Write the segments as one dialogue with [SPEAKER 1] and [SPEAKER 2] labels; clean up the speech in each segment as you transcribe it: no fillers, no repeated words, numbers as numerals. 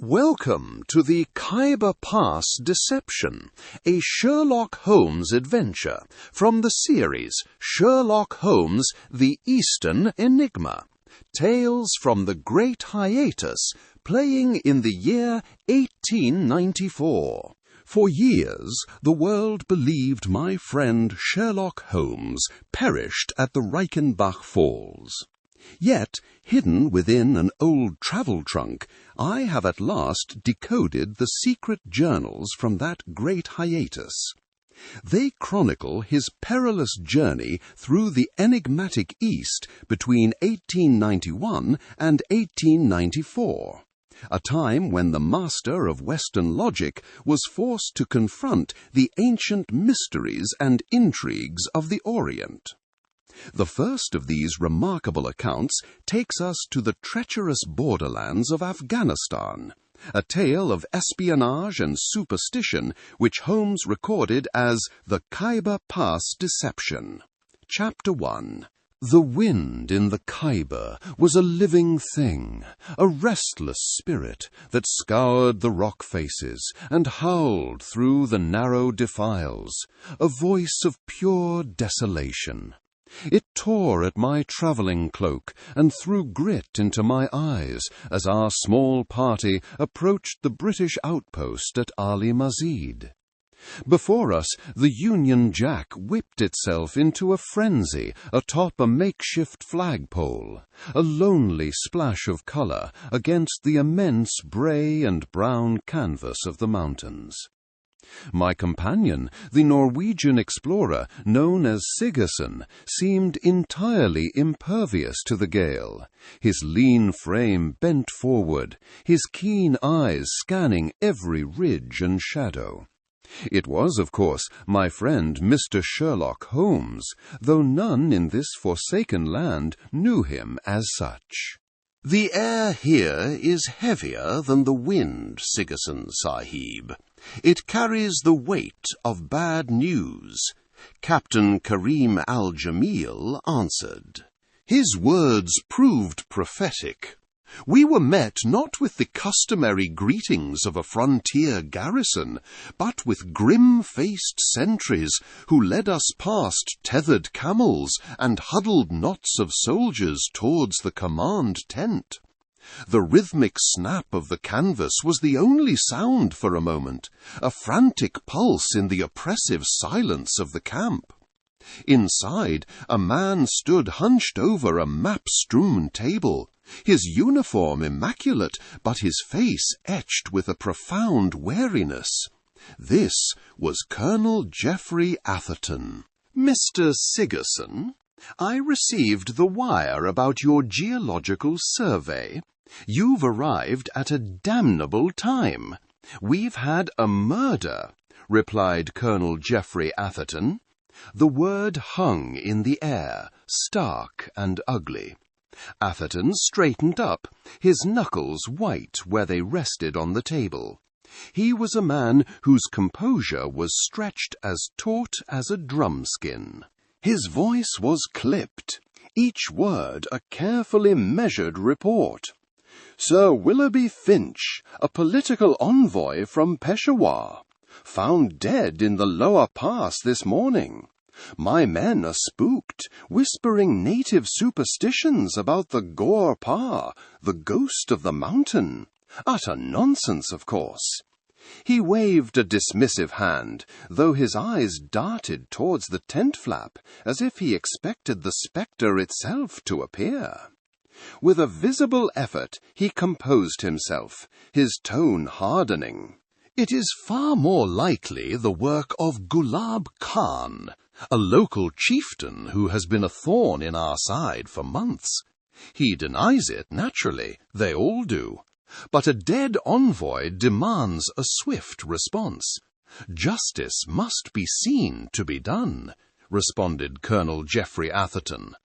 [SPEAKER 1] Welcome to the Khyber Pass Deception, a Sherlock Holmes adventure from the series Sherlock Holmes, The Eastern Enigma, Tales from the Great Hiatus, playing in the year 1894. For years, the world believed my friend Sherlock Holmes perished at the Reichenbach Falls. Yet, hidden within an old travel trunk, I have at last decoded the secret journals from that great hiatus. They chronicle his perilous journey through the enigmatic East between 1891 and 1894, a time when the master of Western logic was forced to confront the ancient mysteries and intrigues of the Orient. The first of these remarkable accounts takes us to the treacherous borderlands of Afghanistan, a tale of espionage and superstition which Holmes recorded as the Khyber Pass Deception. Chapter 1. The wind in the Khyber was a living thing, a restless spirit that scoured the rock faces and howled through the narrow defiles, a voice of pure desolation. It tore at my travelling cloak and threw grit into my eyes as our small party approached the British outpost at Ali Mazid. Before us, the Union Jack whipped itself into a frenzy atop a makeshift flagpole, a lonely splash of colour against the immense grey and brown canvas of the mountains. My companion, the Norwegian explorer known as Sigerson, seemed entirely impervious to the gale, his lean frame bent forward, his keen eyes scanning every ridge and shadow. It was, of course, my friend Mr. Sherlock Holmes, though none in this forsaken land knew him as such.
[SPEAKER 2] "The air here is heavier than the wind, Sigerson Sahib. It carries the weight of bad news," Captain Karim Al-Jamil answered. His words proved prophetic. We were met not with the customary greetings of a frontier garrison, but with grim-faced sentries who led us past tethered camels and huddled knots of soldiers towards the command tent. The rhythmic snap of the canvas was the only sound for a moment, a frantic pulse in the oppressive silence of the camp. Inside, a man stood hunched over a map-strewn table, his uniform immaculate, but his face etched with a profound wariness. This was Colonel Geoffrey Atherton. "Mr. Sigerson, I received the wire about your geological survey. You've arrived at a damnable time. We've had a murder," replied Colonel Geoffrey Atherton. The word hung in the air, stark and ugly. Atherton straightened up, his knuckles white where they rested on the table. He was a man whose composure was stretched as taut as a drumskin. His voice was clipped, each word a carefully measured report. "Sir Willoughby Finch, a political envoy from Peshawar, found dead in the lower pass this morning. My men are spooked, whispering native superstitions about the Ghor-par, the ghost of the mountain. Utter nonsense, of course." He waved a dismissive hand, though his eyes darted towards the tent flap, as if he expected the spectre itself to appear. With a visible effort, he composed himself, his tone hardening. "It is far more likely the work of Gulab Khan, a local chieftain who has been a thorn in our side for months. He denies it, naturally. They all do. But a dead envoy demands a swift response. Justice must be seen to be done," responded Colonel Geoffrey Atherton.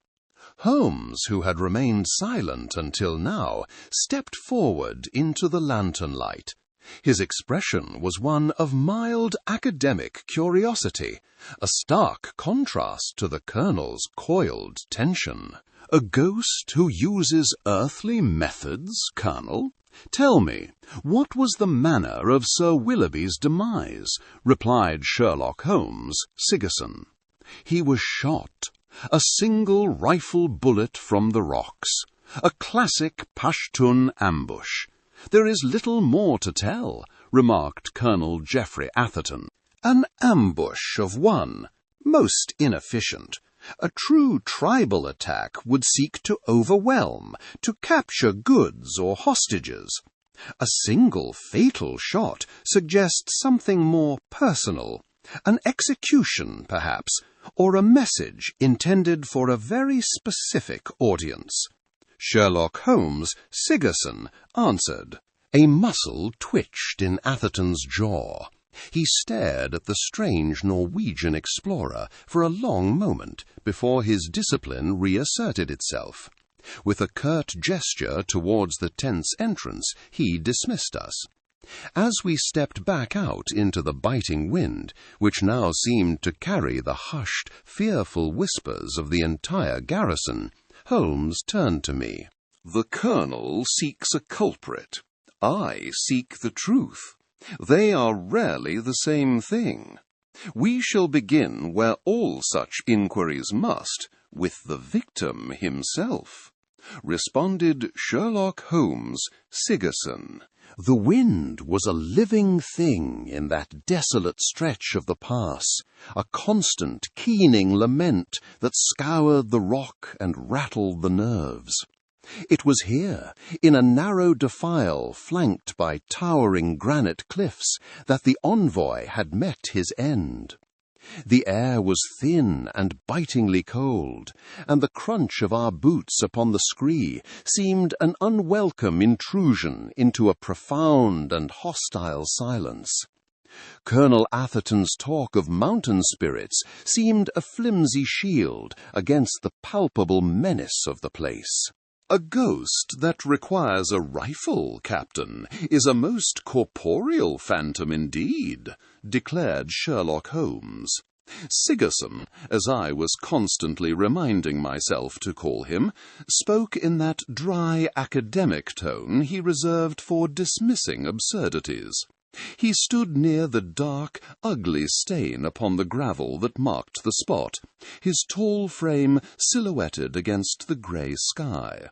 [SPEAKER 2] Holmes, who had remained silent until now, stepped forward into the lantern light. His expression was one of mild academic curiosity, a stark contrast to the Colonel's coiled tension. "A ghost who uses earthly methods, Colonel?
[SPEAKER 1] "Tell me, what was the manner of Sir Willoughby's demise?" replied Sherlock Holmes, Sigerson. "He was shot. A single rifle bullet from the rocks. A classic Pashtun ambush. There is little more to tell," remarked Colonel Geoffrey Atherton. "An ambush of one, most inefficient. A true tribal attack would seek to overwhelm, to capture goods or hostages. A single fatal shot suggests something more personal, an execution, perhaps, or a message intended for a very specific audience." Sherlock Holmes, Sigerson, answered. A muscle twitched in Atherton's jaw. He stared at the strange Norwegian explorer for a long moment before his discipline reasserted itself. With a curt gesture towards the tense entrance, he dismissed us. As we stepped back out into the biting wind, which now seemed to carry the hushed, fearful whispers of the entire garrison, Holmes turned to me. "The Colonel seeks a culprit. I seek the truth. They are rarely the same thing. We shall begin where all such inquiries must, with the victim himself," responded Sherlock Holmes, Sigerson. The wind was a living thing in that desolate stretch of the pass, a constant, keening lament that scoured the rock and rattled the nerves. It was here, in a narrow defile flanked by towering granite cliffs, that the envoy had met his end. The air was thin and bitingly cold, and the crunch of our boots upon the scree seemed an unwelcome intrusion into a profound and hostile silence. Colonel Atherton's talk of mountain spirits seemed a flimsy shield against the palpable menace of the place. "A ghost that requires a rifle, Captain, is a most corporeal phantom indeed," declared Sherlock Holmes. Sigerson, as I was constantly reminding myself to call him, spoke in that dry academic tone he reserved for dismissing absurdities. He stood near the dark, ugly stain upon the gravel that marked the spot, his tall frame silhouetted against the grey sky.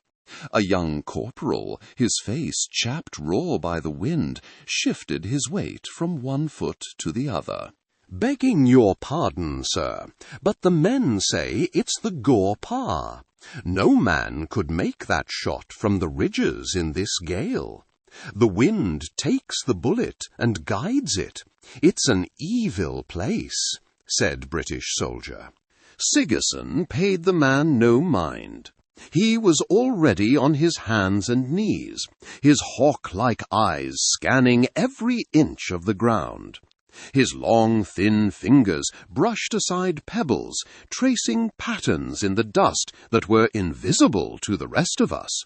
[SPEAKER 1] A young corporal, his face chapped raw by the wind, shifted his weight from one foot to the other. "Begging your pardon, sir, but the men say it's the Ghor-par. No man could make that shot from the ridges in this gale. The wind takes the bullet and guides it. It's an evil place," said British soldier. Sigerson paid the man no mind. He was already on his hands and knees, his hawk-like eyes scanning every inch of the ground. His long, thin fingers brushed aside pebbles, tracing patterns in the dust that were invisible to the rest of us.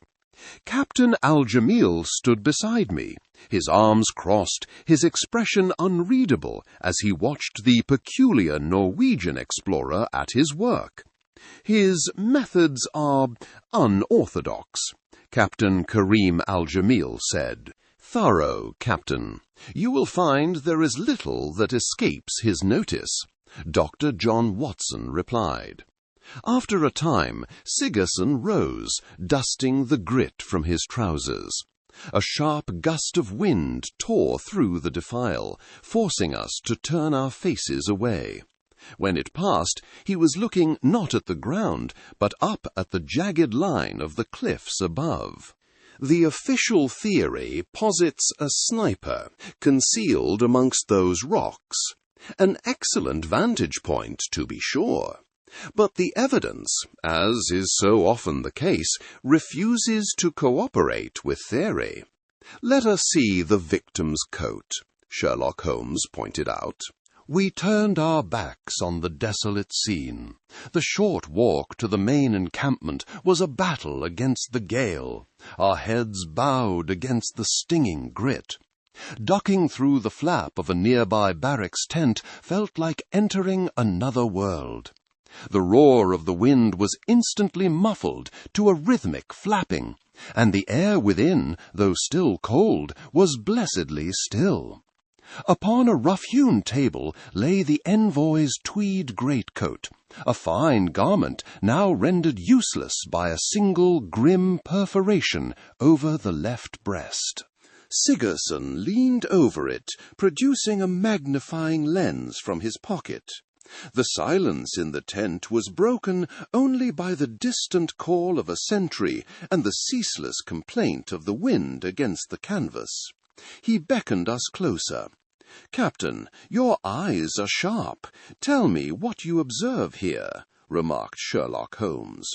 [SPEAKER 1] Captain Al-Jamil stood beside me, his arms crossed, his expression unreadable as he watched the peculiar Norwegian explorer at his work. "His methods are unorthodox," Captain Karim Al-Jamil said. "Thorough, Captain. You will find there is little that escapes his notice," Dr. John Watson replied. After a time, Sigerson rose, dusting the grit from his trousers. A sharp gust of wind tore through the defile, forcing us to turn our faces away. When it passed, he was looking not at the ground, but up at the jagged line of the cliffs above. "The official theory posits a sniper concealed amongst those rocks. An excellent vantage point, to be sure. But the evidence, as is so often the case, refuses to cooperate with theory. Let us see the victim's coat," Sherlock Holmes pointed out. We turned our backs on the desolate scene. The short walk to the main encampment was a battle against the gale. Our heads bowed against the stinging grit. Ducking through the flap of a nearby barracks tent felt like entering another world. The roar of the wind was instantly muffled to a rhythmic flapping, and the air within, though still cold, was blessedly still. Upon a rough-hewn table lay the envoy's tweed greatcoat, a fine garment now rendered useless by a single grim perforation over the left breast.
[SPEAKER 2] Sigerson leaned over it, producing a magnifying lens from his pocket. The silence in the tent was broken only by the distant call of a sentry and the ceaseless complaint of the wind against the canvas. He beckoned us closer. "Captain, your eyes are sharp. Tell me what you observe here," remarked Sherlock Holmes.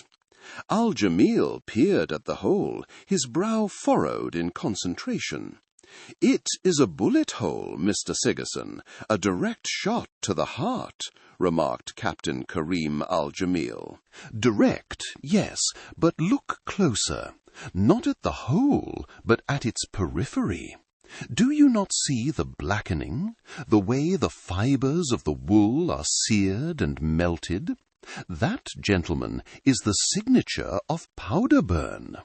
[SPEAKER 2] Al-Jamil peered at the hole, his brow furrowed in concentration. "It is a bullet hole, Mr. Sigerson, a direct shot to the heart," remarked Captain Karim Al-Jamil.
[SPEAKER 1] "Direct, yes, but look closer. Not at the hole, but at its periphery. Do you not see the blackening, the way the fibres of the wool are seared and melted? That, gentlemen, is the signature of powder burn,"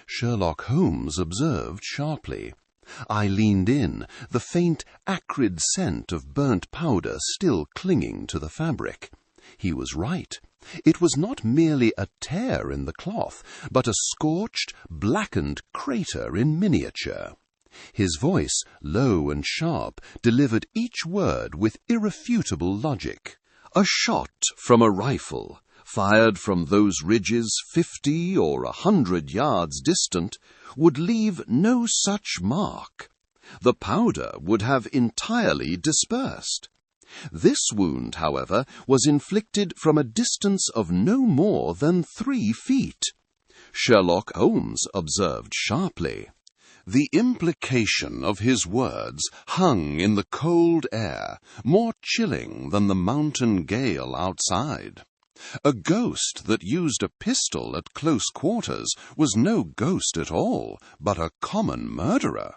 [SPEAKER 1] Sherlock Holmes observed sharply. I leaned in, the faint, acrid scent of burnt powder still clinging to the fabric. He was right. It was not merely a tear in the cloth, but a scorched, blackened crater in miniature. His voice, low and sharp, delivered each word with irrefutable logic. "A shot from a rifle, fired from those ridges 50 or 100 yards distant, would leave no such mark. The powder would have entirely dispersed. This wound, however, was inflicted from a distance of no more than 3 feet," Sherlock Holmes observed sharply. The implication of his words hung in the cold air, more chilling than the mountain gale outside. A ghost that used a pistol at close quarters was no ghost at all, but a common murderer.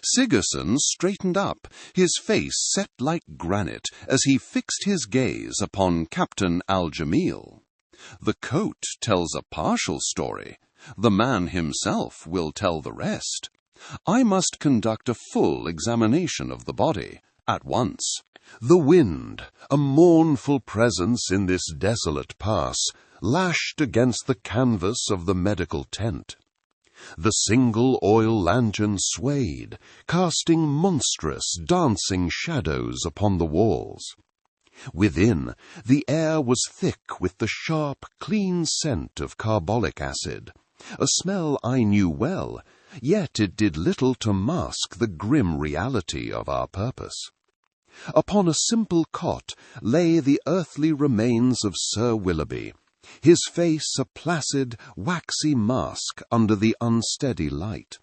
[SPEAKER 1] Sigerson straightened up, his face set like granite, as he fixed his gaze upon Captain Al-Jamil. The coat tells a partial story. The man himself will tell the rest. I must conduct a full examination of the body, at once. The wind, a mournful presence in this desolate pass, lashed against the canvas of the medical tent. The single oil lantern swayed, casting monstrous, dancing shadows upon the walls. Within, the air was thick with the sharp, clean scent of carbolic acid, a smell I knew well, yet it did little to mask the grim reality of our purpose. Upon a simple cot lay the earthly remains of Sir Willoughby, his face a placid, waxy mask under the unsteady light.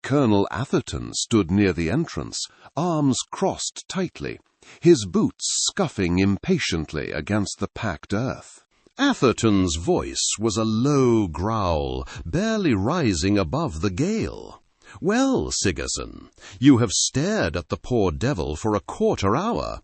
[SPEAKER 1] Colonel Atherton stood near the entrance, arms crossed tightly, his boots scuffing impatiently against the packed earth. Atherton's voice was a low growl, barely rising above the gale. "Well, Sigerson, you have stared at the poor devil for a quarter-hour.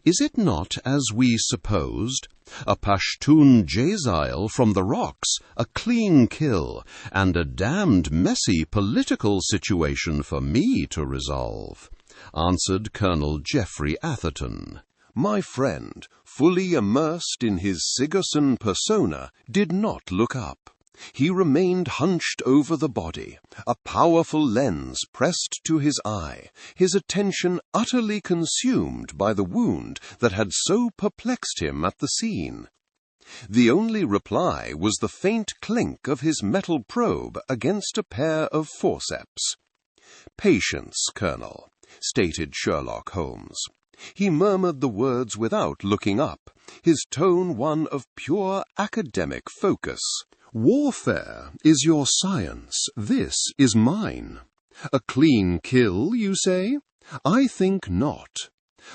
[SPEAKER 1] Is it not as we supposed? A Pashtun Jezile from the rocks, a clean kill, and a damned messy political situation for me to resolve," answered Colonel Geoffrey Atherton. My friend, fully immersed in his Sigerson persona, did not look up. He remained hunched over the body, a powerful lens pressed to his eye, his attention utterly consumed by the wound that had so perplexed him at the scene. The only reply was the faint clink of his metal probe against a pair of forceps. "Patience, Colonel," stated Sherlock Holmes. He murmured the words without looking up, his tone one of pure academic focus. "Warfare is your science, this is mine. A clean kill, you say? I think not.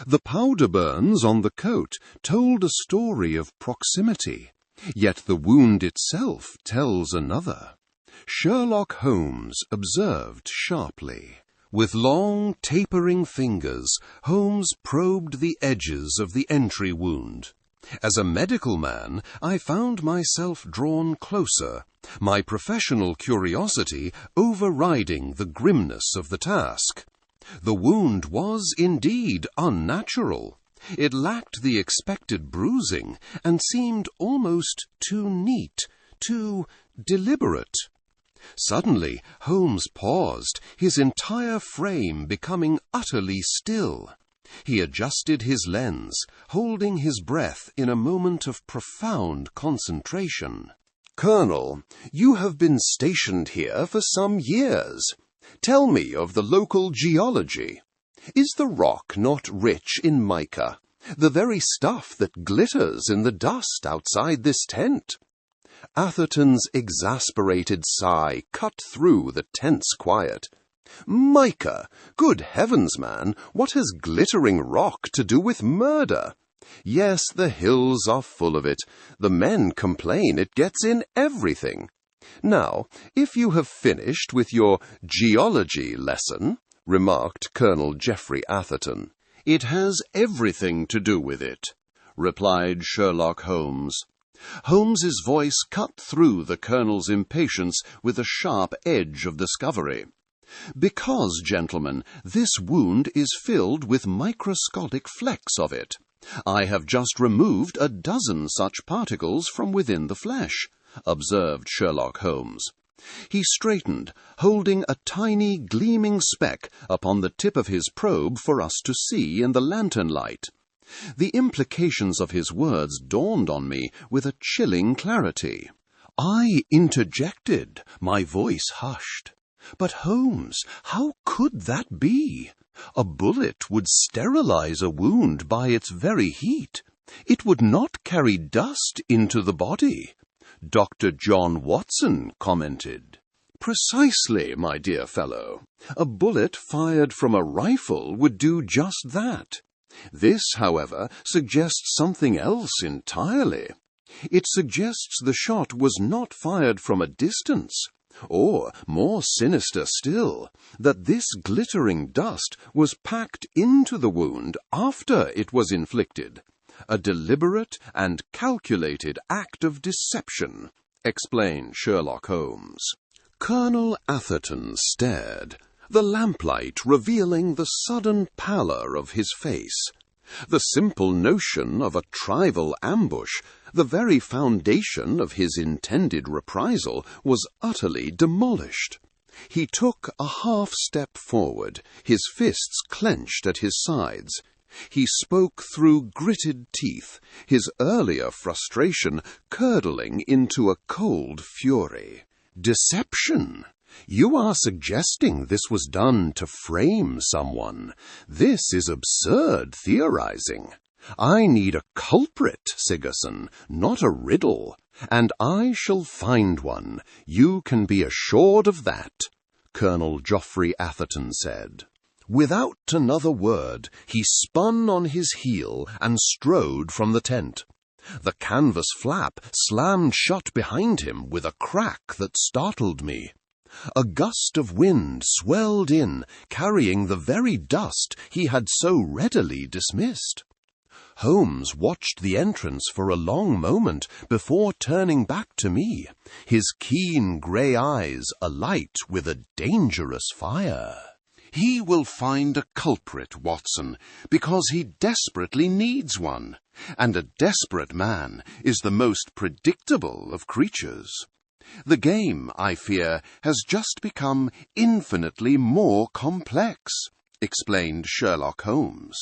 [SPEAKER 1] The powder burns on the coat told a story of proximity, yet the wound itself tells another," Sherlock Holmes observed sharply. With long, tapering fingers, Holmes probed the edges of the entry wound. As a medical man, I found myself drawn closer, my professional curiosity overriding the grimness of the task. The wound was indeed unnatural. It lacked the expected bruising and seemed almost too neat, too deliberate. Suddenly, Holmes paused, his entire frame becoming utterly still. He adjusted his lens, holding his breath in a moment of profound concentration.
[SPEAKER 2] "Colonel, you have been stationed here for some years. Tell me of the local geology. Is the rock not rich in mica, the very stuff that glitters in the dust outside this tent?" Atherton's exasperated sigh cut through the tense quiet. "Mica! Good heavens, man, what has glittering rock to do with murder? Yes, the hills are full of it. The men complain it gets in everything. Now, if you have finished with your geology lesson," remarked Colonel Geoffrey Atherton. "It has everything to do with it," replied Sherlock Holmes. Holmes's voice cut through the Colonel's impatience with a sharp edge of discovery. "Because, gentlemen, this wound is filled with microscopic flecks of it. I have just removed a dozen such particles from within the flesh," observed Sherlock Holmes. He straightened, holding a tiny gleaming speck upon the tip of his probe for us to see in the lantern light. The implications of his words dawned on me with a chilling clarity. I interjected, my voice hushed. "But Holmes, how could that be? A bullet would sterilize a wound by its very heat. It would not carry dust into the body," Dr. John Watson commented. "Precisely, my dear fellow. A bullet fired from a rifle would do just that. This, however, suggests something else entirely. It suggests the shot was not fired from a distance, or, more sinister still, that this glittering dust was packed into the wound after it was inflicted. A deliberate and calculated act of deception," explained Sherlock Holmes. Colonel Atherton stared, the lamplight revealing the sudden pallor of his face. The simple notion of a trivial ambush, the very foundation of his intended reprisal, was utterly demolished. He took a half-step forward, his fists clenched at his sides. He spoke through gritted teeth, his earlier frustration curdling into a cold fury. "Deception? You are suggesting this was done to frame someone. This is absurd theorizing. I need a culprit, Sigerson, not a riddle, and I shall find one. You can be assured of that," Colonel Geoffrey Atherton said. Without another word, he spun on his heel and strode from the tent. The canvas flap slammed shut behind him with a crack that startled me. A gust of wind swelled in, carrying the very dust he had so readily dismissed. Holmes watched the entrance for a long moment before turning back to me, his keen grey eyes alight with a dangerous fire. "He will find a culprit, Watson, because he desperately needs one, and a desperate man is the most predictable of creatures. The game, I fear, has just become infinitely more complex," explained Sherlock Holmes.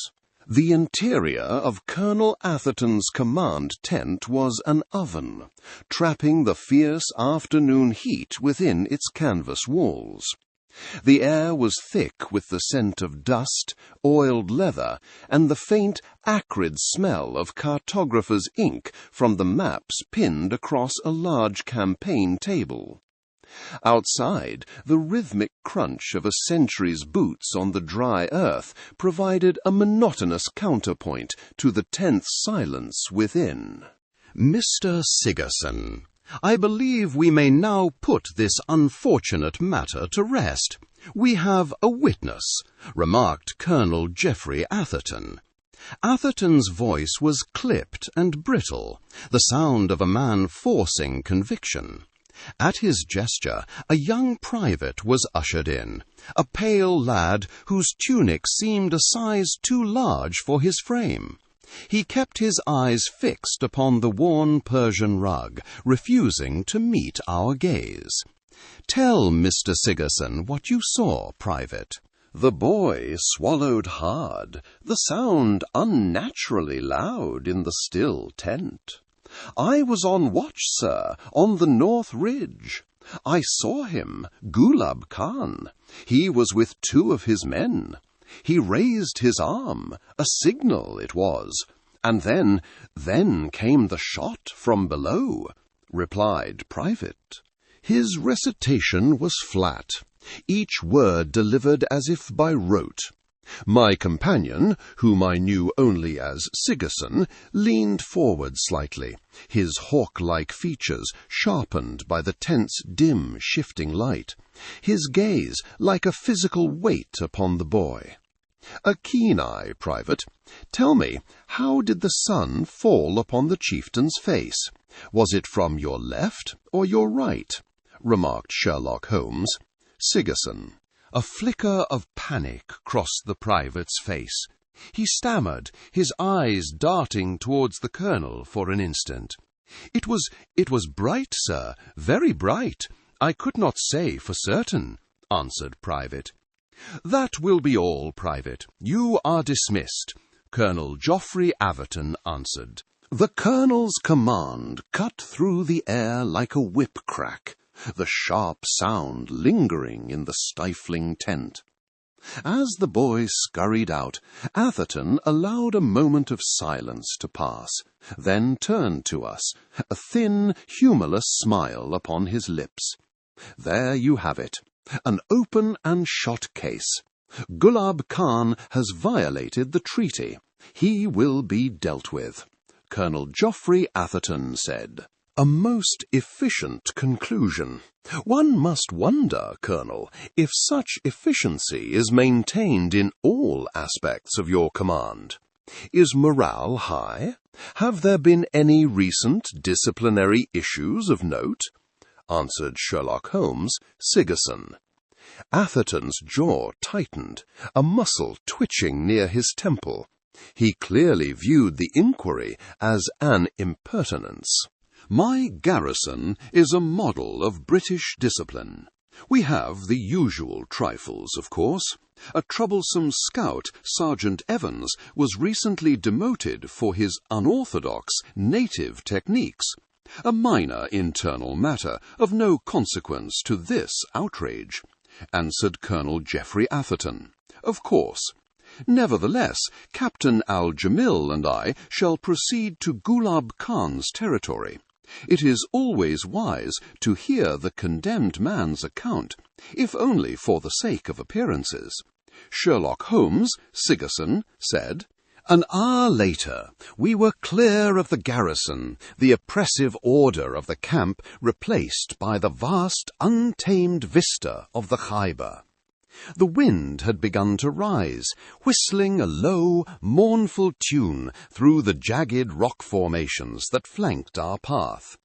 [SPEAKER 2] The interior of Colonel Atherton's command tent was an oven, trapping the fierce afternoon heat within its canvas walls. The air was thick with the scent of dust, oiled leather, and the faint, acrid smell of cartographer's ink from the maps pinned across a large campaign table. Outside, the rhythmic crunch of a sentry's boots on the dry earth provided a monotonous counterpoint to the tense silence within. "Mr. Sigerson, I believe we may now put this unfortunate matter to rest. We have a witness," remarked Colonel Geoffrey Atherton. Atherton's voice was clipped and brittle, the sound of a man forcing conviction. At his gesture, a young private was ushered in, a pale lad whose tunic seemed a size too large for his frame. He kept his eyes fixed upon the worn Persian rug, refusing to meet our gaze. "Tell Mr. Sigerson what you saw, Private."
[SPEAKER 1] The boy swallowed hard, the sound unnaturally loud in the still tent. "I was on watch, sir, on the North Ridge. I saw him, Gulab Khan. He was with 2 of his men. He raised his arm, a signal it was, and then came the shot from below," replied Private. His recitation was flat, each word delivered as if by rote. My companion, whom I knew only as Sigerson, leaned forward slightly, his hawk-like features sharpened by the tent's dim, shifting light, his gaze like a physical weight upon the boy. "A keen eye, Private. Tell me, how did the sun fall upon the chieftain's face? Was it from your left or your right?" remarked Sherlock Holmes. Sigerson. A flicker of panic crossed the private's face. He stammered, his eyes darting towards the colonel for an instant. It was bright, sir, very bright. I could not say for certain," answered Private. "That will be all, Private. You are dismissed," Colonel Geoffrey Atherton answered.
[SPEAKER 2] The colonel's command cut through the air like a whip crack, the sharp sound lingering in the stifling tent. As the boy scurried out, Atherton allowed a moment of silence to pass, then turned to us, a thin, humorless smile upon his lips. "There you have it, an open and shut case. Gulab Khan has violated the treaty. He will be dealt with," Colonel Geoffrey Atherton said. "A most efficient conclusion. One must wonder, Colonel, if such efficiency is maintained in all aspects of your command. Is morale high? Have there been any recent disciplinary issues of note?" answered Sherlock Holmes, Sigerson. Atherton's jaw tightened, a muscle twitching near his temple. He clearly viewed the inquiry as an impertinence. "My garrison is a model of British discipline. We have the usual trifles, of course. A troublesome scout, Sergeant Evans, was recently demoted for his unorthodox native techniques. A minor internal matter of no consequence to this outrage," answered Colonel Geoffrey Atherton. "Of course. Nevertheless, Captain Al-Jamil and I shall proceed to Gulab Khan's territory. It is always wise to hear the condemned man's account, if only for the sake of appearances." Sherlock Holmes, Sigerson, said. An hour later, we were clear of the garrison, the oppressive order of the camp replaced by the vast, untamed vista of the Khyber. The wind had begun to rise, whistling a low, mournful tune through the jagged rock formations that flanked our path.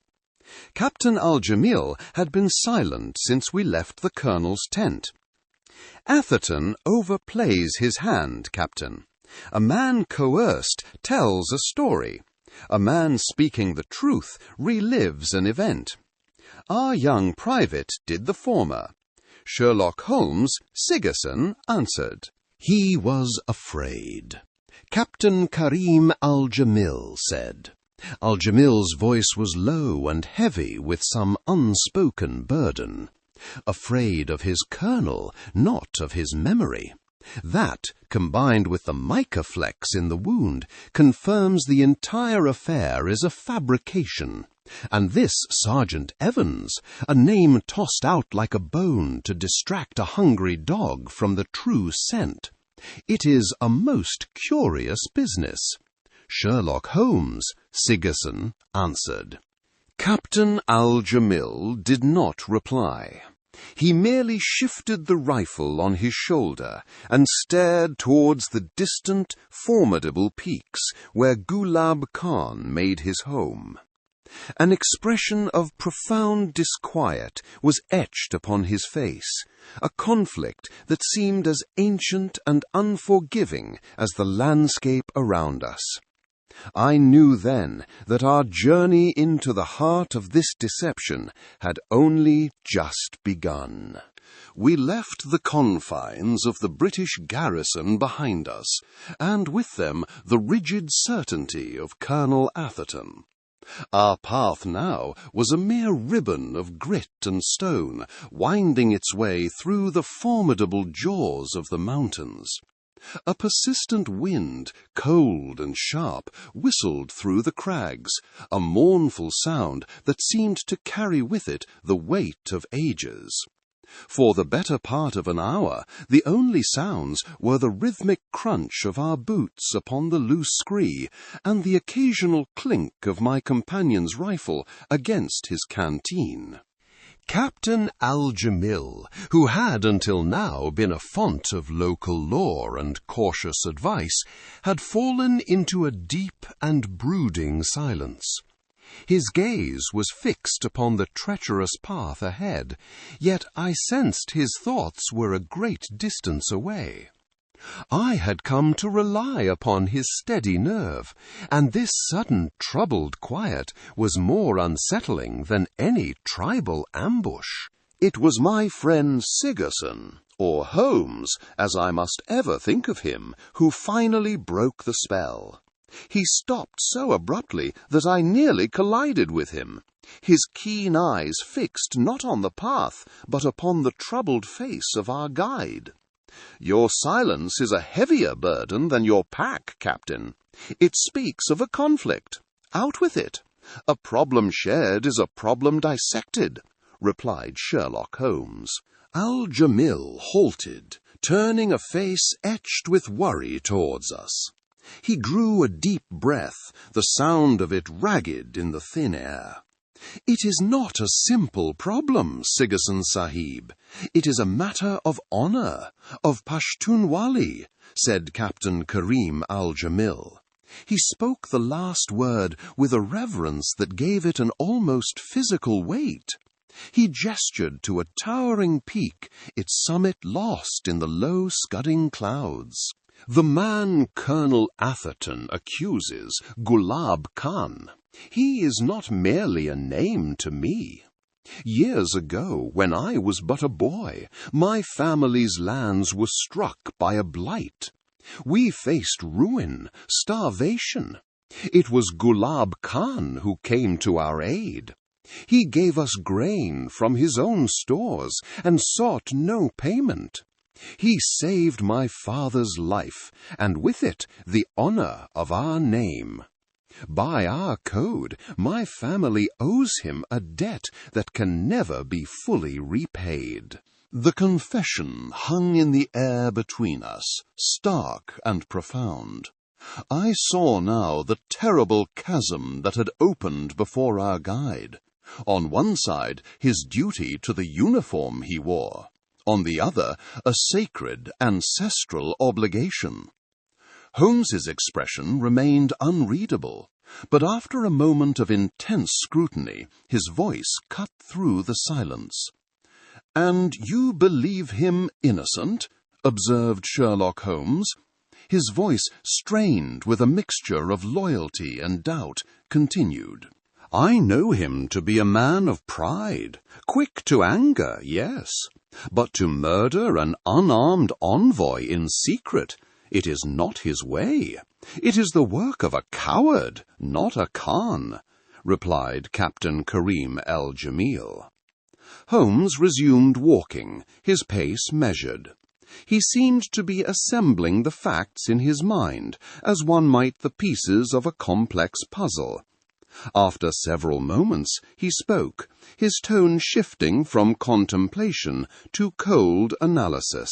[SPEAKER 2] Captain Al-Jamil had been silent since we left the colonel's tent. "Atherton overplays his hand, Captain. A man coerced tells a story. A man speaking the truth relives an event. Our young private did the former." Sherlock Holmes, Sigerson, answered. "He was afraid," Captain Karim Al-Jamil said. Al-Jamil's voice was low and heavy with some unspoken burden. Afraid of his colonel, not of his memory. That, combined with the mica flecks in the wound, confirms the entire affair is a fabrication. And this Sergeant Evans, a name tossed out like a bone to distract a hungry dog from the true scent. It is a most curious business. Sherlock Holmes, Sigerson, answered. Captain Al-Jamil did not reply. He merely shifted the rifle on his shoulder and stared towards the distant, formidable peaks where Gulab Khan made his home. An expression of profound disquiet was etched upon his face, a conflict that seemed as ancient and unforgiving as the landscape around us. I knew then that our journey into the heart of this deception had only just begun. We left the confines of the British garrison behind us, and with them the rigid certainty of Colonel Atherton. Our path now was a mere ribbon of grit and stone, winding its way through the formidable jaws of the mountains. A persistent wind, cold and sharp, whistled through the crags, a mournful sound that seemed to carry with it the weight of ages. For the better part of an hour, the only sounds were the rhythmic crunch of our boots upon the loose scree and the occasional clink of my companion's rifle against his canteen. Captain Al-Jamil, who had until now been a font of local lore and cautious advice, had fallen into a deep and brooding silence. His gaze was fixed upon the treacherous path ahead, yet I sensed his thoughts were a great distance away. I had come to rely upon his steady nerve, and this sudden troubled quiet was more unsettling than any tribal ambush. It was my friend Sigerson, or Holmes, as I must ever think of him, who finally broke the spell. He stopped so abruptly that I nearly collided with him, his keen eyes fixed not on the path, but upon the troubled face of our guide. "Your silence is a heavier burden than your pack, Captain. It speaks of a conflict. Out with it. A problem shared is a problem dissected," replied Sherlock Holmes. Al-Jamil halted, turning a face etched with worry towards us. He drew a deep breath, the sound of it ragged in the thin air. "It is not a simple problem, Sigerson Sahib. It is a matter of honour, of Pashtunwali," said Captain Karim Al-Jamil. He spoke the last word with a reverence that gave it an almost physical weight. He gestured to a towering peak, its summit lost in the low scudding clouds. "The man Colonel Atherton accuses, Gulab Khan, he is not merely a name to me. Years ago, when I was but a boy, my family's lands were struck by a blight. We faced ruin, starvation. It was Gulab Khan who came to our aid. He gave us grain from his own stores and sought no payment. He saved my father's life, and with it the honor of our name. By our code, my family owes him a debt that can never be fully repaid." The confession hung in the air between us, stark and profound. I saw now the terrible chasm that had opened before our guide. On one side, his duty to the uniform he wore. On the other, a sacred, ancestral obligation. Holmes's expression remained unreadable, but after a moment of intense scrutiny, his voice cut through the silence. "And you believe him innocent?" observed Sherlock Holmes. His voice, strained with a mixture of loyalty and doubt, continued. "I know him to be a man of pride, quick to anger, yes, but to murder an unarmed envoy in secret, it is not his way. It is the work of a coward, not a Khan," replied Captain Karim Al-Jamil. Holmes resumed walking, his pace measured. He seemed to be assembling the facts in his mind, as one might the pieces of a complex puzzle. After several moments he spoke, his tone shifting from contemplation to cold analysis.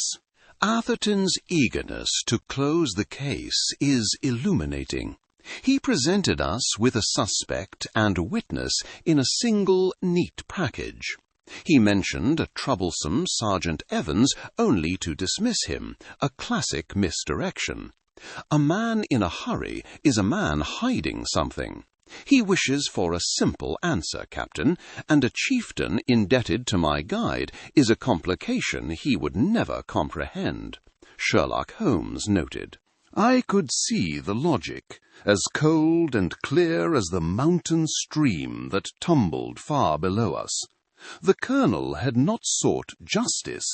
[SPEAKER 2] "Atherton's eagerness to close the case is illuminating. He presented us with a suspect and a witness in a single neat package. He mentioned a troublesome Sergeant Evans only to dismiss him, a classic misdirection. A man in a hurry is a man hiding something. He wishes for a simple answer, Captain, and a chieftain indebted to my guide is a complication he would never comprehend. Sherlock Holmes noted. I could see the logic, as cold and clear as the mountain stream that tumbled far below us. The colonel had not sought justice.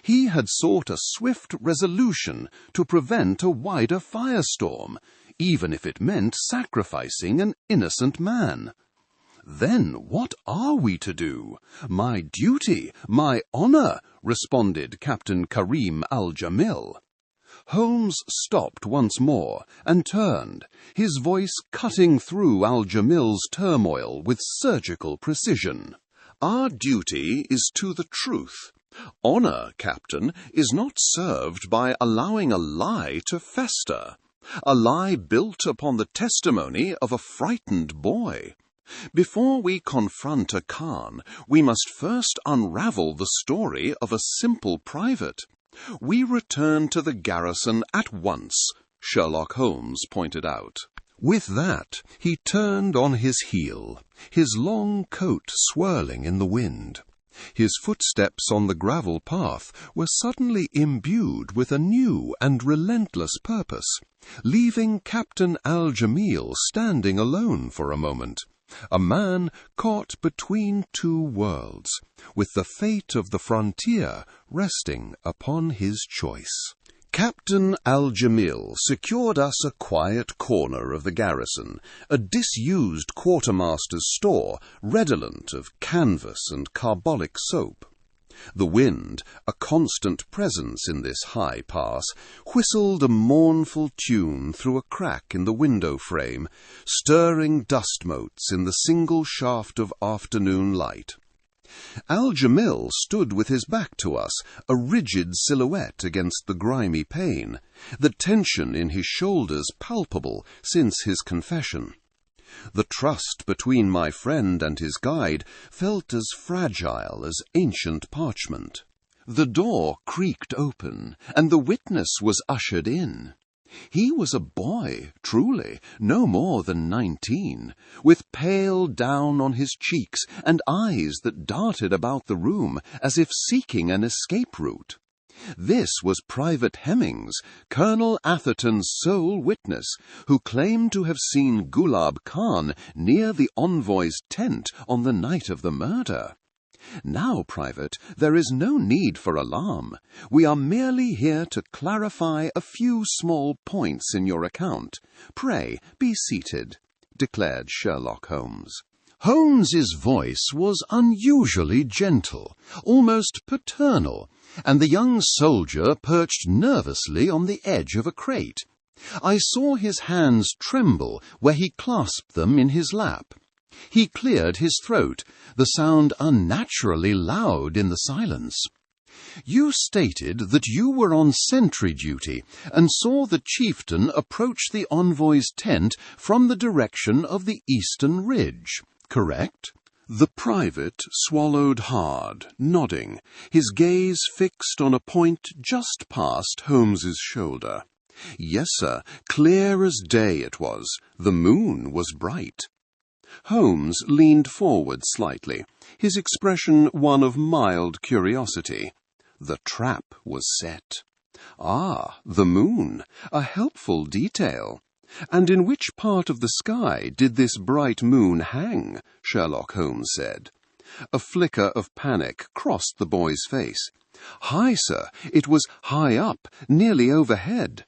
[SPEAKER 2] He had sought a swift resolution to prevent a wider firestorm, even if it meant sacrificing an innocent man. Then what are we to do? My duty, my honor, responded Captain Karim Al-Jamil. Holmes stopped once more and turned, his voice cutting through Al-Jamil's turmoil with surgical precision. Our duty is to the truth. Honor, Captain, is not served by allowing a lie to fester, a lie built upon the testimony of a frightened boy. Before we confront a Khan, we must first unravel the story of a simple private. We return to the garrison at once, Sherlock Holmes pointed out. With that, he turned on his heel, his long coat swirling in the wind. His footsteps on the gravel path were suddenly imbued with a new and relentless purpose, leaving Captain Al-Jamil standing alone for a moment, a man caught between two worlds, with the fate of the frontier resting upon his choice. Captain Al-Jamil secured us a quiet corner of the garrison, a disused quartermaster's store redolent of canvas and carbolic soap. The wind, a constant presence in this high pass, whistled a mournful tune through a crack in the window frame, stirring dust motes in the single shaft of afternoon light. Al-Jamil stood with his back to us, a rigid silhouette against the grimy pane, the tension in his shoulders palpable since his confession. The trust between my friend and his guide felt as fragile as ancient parchment. The door creaked open, and the witness was ushered in. He was a boy, truly, no more than 19, with pale down on his cheeks and eyes that darted about the room as if seeking an escape route. This was Private Hemmings, Colonel Atherton's sole witness, who claimed to have seen Gulab Khan near the envoy's tent on the night of the murder. Now, Private, there is no need for alarm. We are merely here to clarify a few small points in your account. Pray, be seated, declared Sherlock Holmes. Holmes's voice was unusually gentle, almost paternal, and the young soldier perched nervously on the edge of a crate. I saw his hands tremble where he clasped them in his lap. He cleared his throat, the sound unnaturally loud in the silence. You stated that you were on sentry duty and saw the chieftain approach the envoy's tent from the direction of the eastern ridge, correct? The private swallowed hard, nodding, his gaze fixed on a point just past Holmes's shoulder. Yes, sir, clear as day it was. The moon was bright. Holmes leaned forward slightly, his expression one of mild curiosity. The trap was set. Ah, the moon, a helpful detail. And in which part of the sky did this bright moon hang? Sherlock Holmes said. A flicker of panic crossed the boy's face. High, sir, it was high up, nearly overhead.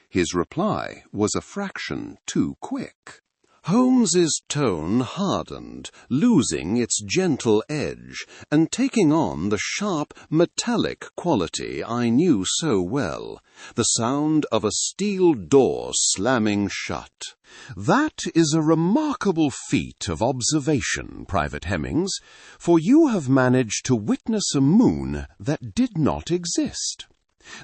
[SPEAKER 2] His reply was a fraction too quick. Holmes's tone hardened, losing its gentle edge, and taking on the sharp, metallic quality I knew so well, the sound of a steel door slamming shut. That is a remarkable feat of observation, Private Hemmings, for you have managed to witness a moon that did not exist.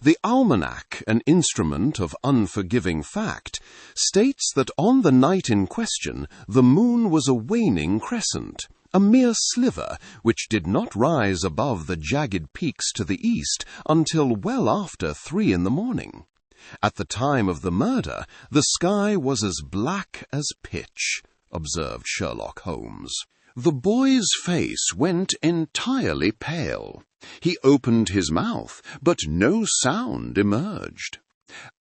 [SPEAKER 2] The almanac, an instrument of unforgiving fact, states that on the night in question the moon was a waning crescent, a mere sliver which did not rise above the jagged peaks to the east until well after 3 in the morning. At the time of the murder, the sky was as black as pitch, observed Sherlock Holmes. The boy's face went entirely pale. He opened his mouth, but no sound emerged.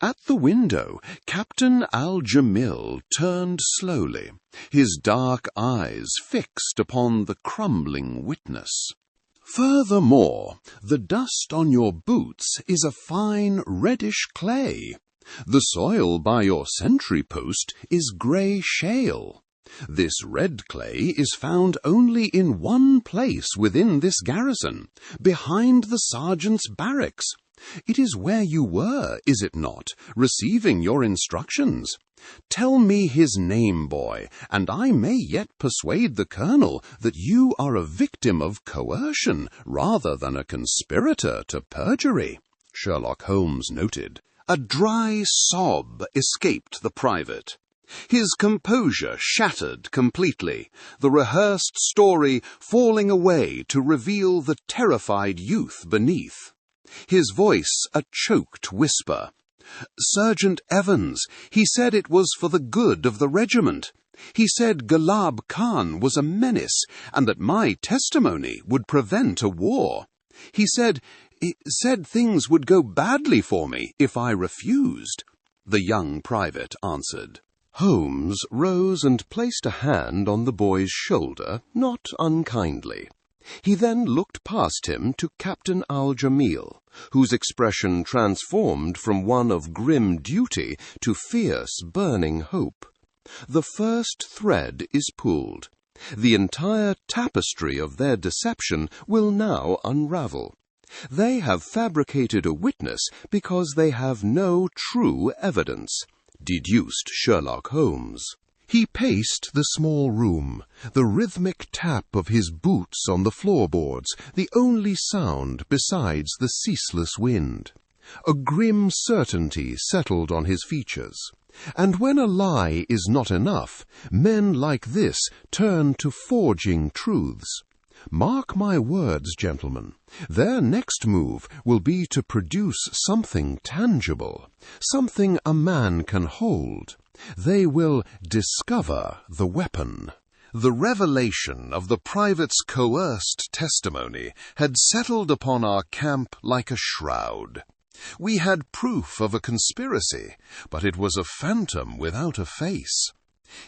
[SPEAKER 2] At the window, Captain Al-Jamil turned slowly, his dark eyes fixed upon the crumbling witness. "Furthermore, the dust on your boots is a fine reddish clay. The soil by your sentry post is grey shale. This red clay is found only in one place within this garrison, behind the sergeant's barracks. It is where you were, is it not, receiving your instructions? Tell me his name, boy, and I may yet persuade the colonel that you are a victim of coercion rather than a conspirator to perjury," Sherlock Holmes noted. A dry sob escaped the private. His composure shattered completely, the rehearsed story falling away to reveal the terrified youth beneath. His voice a choked whisper. "Sergeant Evans, he said it was for the good of the regiment. He said Gulab Khan was a menace and that my testimony would prevent a war. He said things would go badly for me if I refused," the young private answered. Holmes rose and placed a hand on the boy's shoulder, not unkindly. He then looked past him to Captain Al-Jamil, whose expression transformed from one of grim duty to fierce, burning hope. The first thread is pulled. The entire tapestry of their deception will now unravel. They have fabricated a witness because they have no true evidence, deduced Sherlock Holmes. He paced the small room, the rhythmic tap of his boots on the floorboards, the only sound besides the ceaseless wind. A grim certainty settled on his features. And when a lie is not enough, men like this turn to forging truths. Mark my words, gentlemen, their next move will be to produce something tangible, something a man can hold. They will discover the weapon. The revelation of the private's coerced testimony had settled upon our camp like a shroud. We had proof of a conspiracy, but it was a phantom without a face.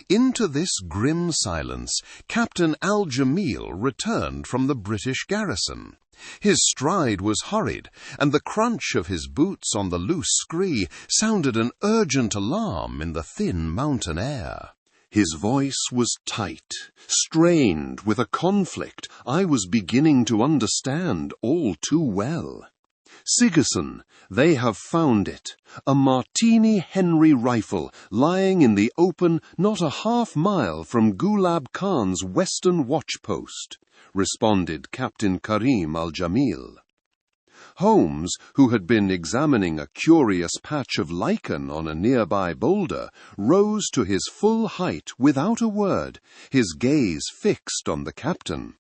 [SPEAKER 2] Into this grim silence, Captain Al-Jamil returned from the British garrison. His stride was hurried, and the crunch of his boots on the loose scree sounded an urgent alarm in the thin mountain air. His voice was tight, strained with a conflict I was beginning to understand all too well. "Sigerson, they have found it. A Martini Henry rifle lying in the open not a half-mile from Gulab Khan's western watch-post," responded Captain Karim Al-Jamil. Holmes, who had been examining a curious patch of lichen on a nearby boulder, rose to his full height without a word, his gaze fixed on the captain.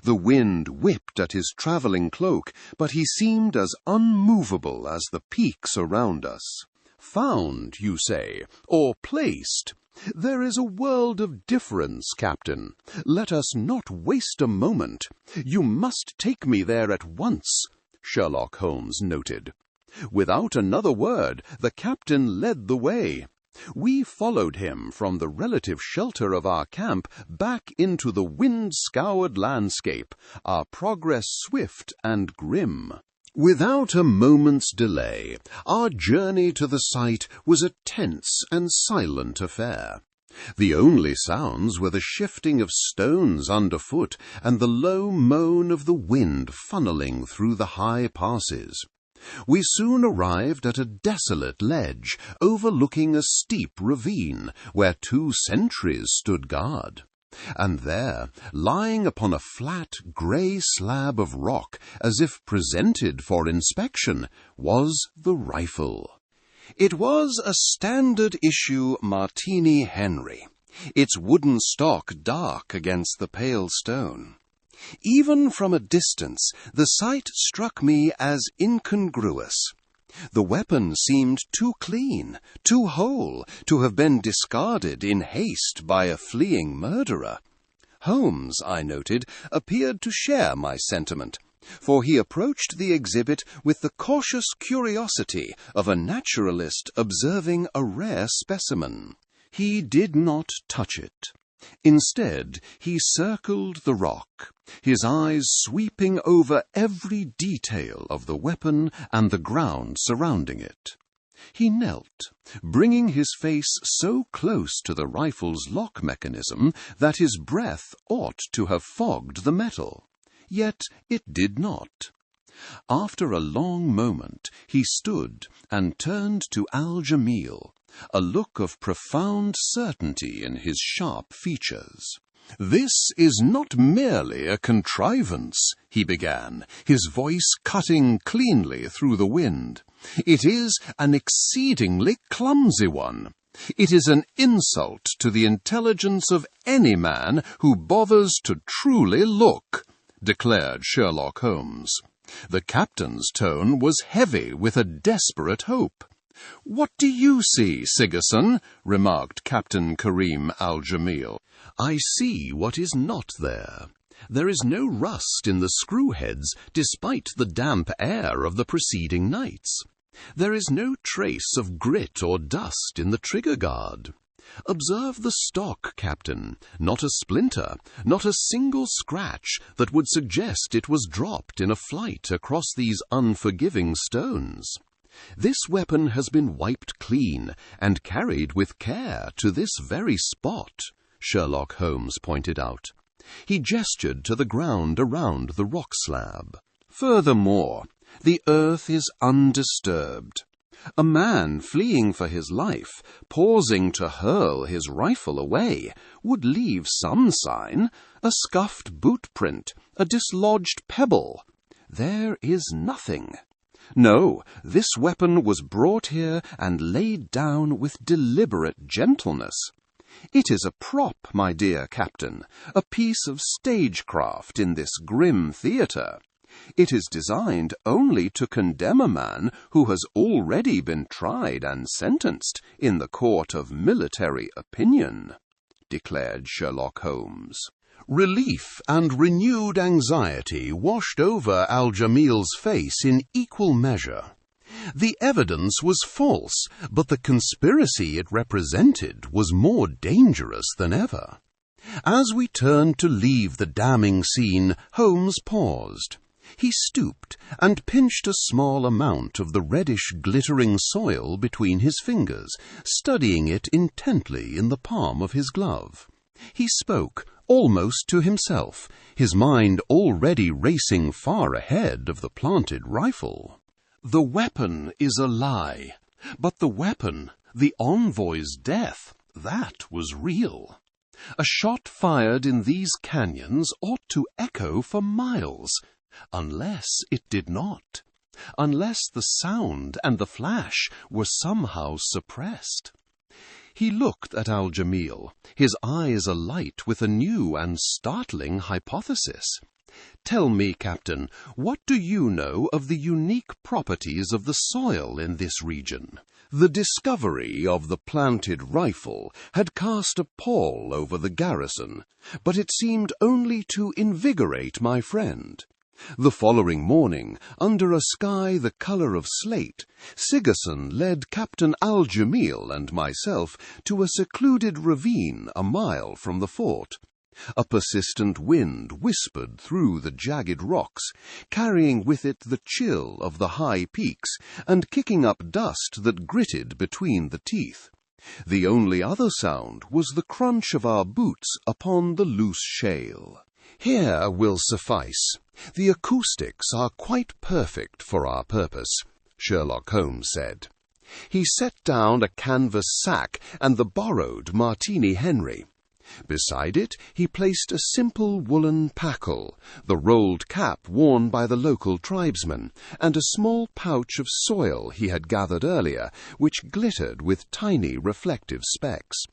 [SPEAKER 2] The wind whipped at his travelling cloak, but he seemed as unmovable as the peaks around us. "Found, you say, or placed? There is a world of difference, Captain. Let us not waste a moment. You must take me there at once," Sherlock Holmes noted. Without another word, the captain led the way. We followed him from the relative shelter of our camp back into the wind-scoured landscape, our progress swift and grim. Without a moment's delay, our journey to the site was a tense and silent affair. The only sounds were the shifting of stones underfoot and the low moan of the wind funneling through the high passes. We soon arrived at a desolate ledge overlooking a steep ravine where 2 sentries stood guard. And there, lying upon a flat, grey slab of rock as if presented for inspection, was the rifle. It was a standard-issue Martini Henry. its wooden stock dark against the pale stone. Even from a distance, the sight struck me as incongruous. The weapon seemed too clean, too whole, to have been discarded in haste by a fleeing murderer. Holmes, I noted, appeared to share my sentiment, for he approached the exhibit with the cautious curiosity of a naturalist observing a rare specimen. He did not touch it. Instead, he circled the rock, his eyes sweeping over every detail of the weapon and the ground surrounding it. He knelt, bringing his face so close to the rifle's lock mechanism that his breath ought to have fogged the metal. Yet it did not. After a long moment, he stood and turned to Al-Jamil, a look of profound certainty in his sharp features. "This is not merely a contrivance," he began, his voice cutting cleanly through the wind. "It is an exceedingly clumsy one. It is an insult to the intelligence of any man who bothers to truly look," declared Sherlock Holmes. The captain's tone was heavy with a desperate hope. "What do you see, Sigerson?" remarked Captain Karim Al-Jamil. "I see what is not there. There is no rust in the screw heads despite the damp air of the preceding nights. There is no trace of grit or dust in the trigger guard. Observe the stock, Captain. Not a splinter, not a single scratch that would suggest it was dropped in a flight across these unforgiving stones. This weapon has been wiped clean and carried with care to this very spot," Sherlock Holmes pointed out. He gestured to the ground around the rock slab. "Furthermore, the earth is undisturbed. A man fleeing for his life, pausing to hurl his rifle away, would leave some sign, a scuffed boot print, a dislodged pebble. There is nothing. No, this weapon was brought here and laid down with deliberate gentleness. It is a prop, my dear Captain, a piece of stagecraft in this grim theatre. It is designed only to condemn a man who has already been tried and sentenced in the court of military opinion," declared Sherlock Holmes. Relief and renewed anxiety washed over Al-Jamil's face in equal measure. The evidence was false, but the conspiracy it represented was more dangerous than ever. As we turned to leave the damning scene, Holmes paused. He stooped and pinched a small amount of the reddish glittering soil between his fingers, studying it intently in the palm of his glove. He spoke, almost to himself, his mind already racing far ahead of the planted rifle. "The weapon is a lie, but the weapon, the envoy's death, that was real. A shot fired in these canyons ought to echo for miles, unless it did not, unless the sound and the flash were somehow suppressed." He looked at Al-Jamil, his eyes alight with a new and startling hypothesis. "Tell me, Captain, what do you know of the unique properties of the soil in this region?" The discovery of the planted rifle had cast a pall over the garrison, but it seemed only to invigorate my friend. The following morning, under a sky the colour of slate, Sigerson led Captain Al-Jamil and myself to a secluded ravine a mile from the fort. A persistent wind whispered through the jagged rocks, carrying with it the chill of the high peaks and kicking up dust that gritted between the teeth. The only other sound was the crunch of our boots upon the loose shale. "Here will suffice. The acoustics are quite perfect for our purpose," Sherlock Holmes said. He set down a canvas sack and the borrowed Martini Henry. Beside it he placed a simple woolen packle, the rolled cap worn by the local tribesmen, and a small pouch of soil he had gathered earlier, which glittered with tiny reflective specks.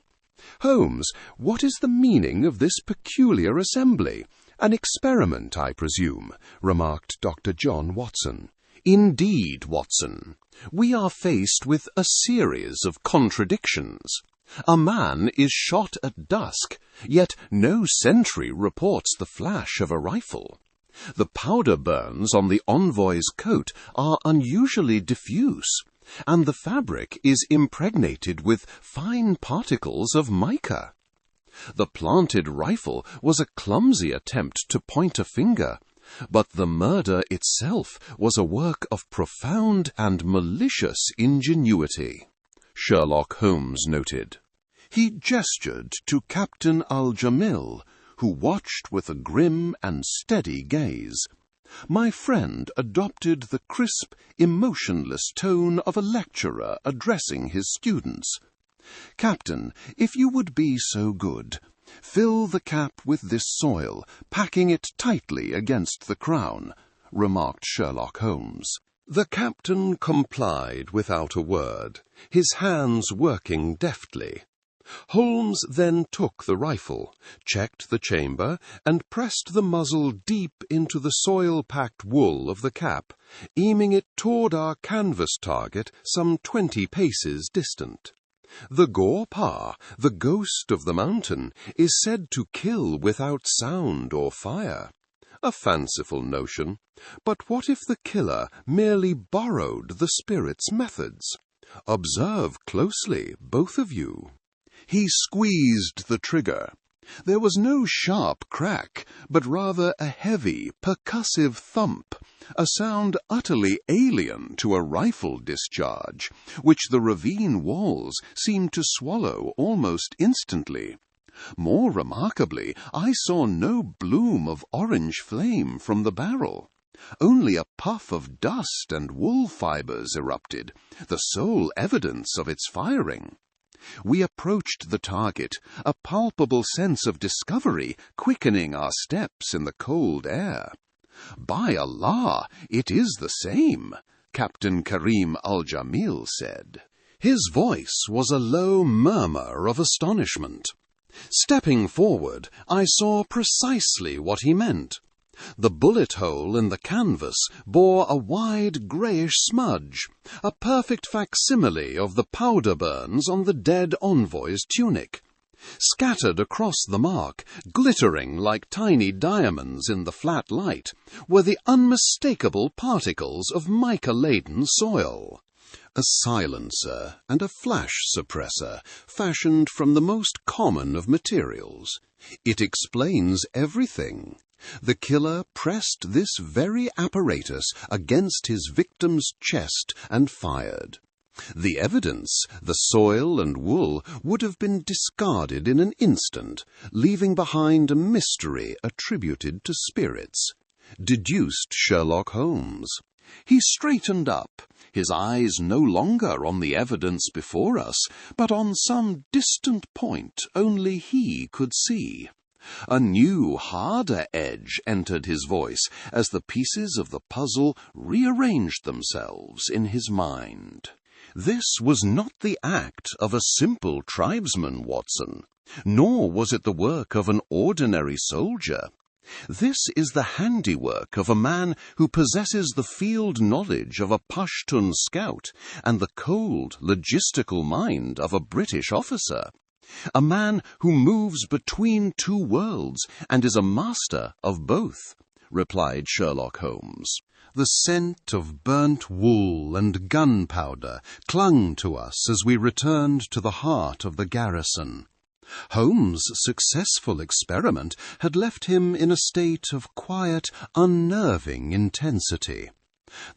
[SPEAKER 1] "Holmes, what is the meaning of this peculiar assembly? An experiment, I presume," remarked Dr. John Watson.
[SPEAKER 2] "Indeed, Watson. We are faced with a series of contradictions. A man is shot at dusk, yet no sentry reports the flash of a rifle. The powder burns on the envoy's coat are unusually diffuse, and the fabric is impregnated with fine particles of mica. The planted rifle was a clumsy attempt to point a finger, but the murder itself was a work of profound and malicious ingenuity," Sherlock Holmes noted. He gestured to Captain Al-Jamil, who watched with a grim and steady gaze. My friend adopted the crisp, emotionless tone of a lecturer addressing his students. "Captain, if you would be so good, fill the cap with this soil, packing it tightly against the crown," remarked Sherlock Holmes. The captain complied without a word, his hands working deftly. Holmes then took the rifle, checked the chamber, and pressed the muzzle deep into the soil-packed wool of the cap, aiming it toward our canvas target some 20 paces distant. The Ghor-par, the ghost of the mountain, is said to kill without sound or fire. A fanciful notion, but what if the killer merely borrowed the spirit's methods? Observe closely, both of you. He squeezed the trigger. There was no sharp crack, but rather a heavy, percussive thump, a sound utterly alien to a rifle discharge, which the ravine walls seemed to swallow almost instantly. More remarkably, I saw no bloom of orange flame from the barrel. Only a puff of dust and wool fibers erupted, the sole evidence of its firing. We approached the target, a palpable sense of discovery quickening our steps in the cold air. "By Allah, it is the same," Captain Karim Al-Jamil said. His voice was a low murmur of astonishment. Stepping forward, I saw precisely what he meant. The bullet hole in the canvas bore a wide greyish smudge, a perfect facsimile of the powder burns on the dead envoy's tunic. Scattered across the mark, glittering like tiny diamonds in the flat light, were the unmistakable particles of mica-laden soil. A silencer and a flash suppressor, fashioned from the most common of materials. It explains everything. The killer pressed this very apparatus against his victim's chest and fired. The evidence, the soil and wool, would have been discarded in an instant, leaving behind a mystery attributed to spirits, deduced Sherlock Holmes. He straightened up, his eyes no longer on the evidence before us, but on some distant point only he could see. A new, harder edge entered his voice as the pieces of the puzzle rearranged themselves in his mind. This was not the act of a simple tribesman, Watson, nor was it the work of an ordinary soldier. This is the handiwork of a man who possesses the field knowledge of a Pashtun scout and the cold, logistical mind of a British officer. A man who moves between two worlds and is a master of both, replied Sherlock Holmes. The scent of burnt wool and gunpowder clung to us as we returned to the heart of the garrison. Holmes' successful experiment had left him in a state of quiet, unnerving intensity.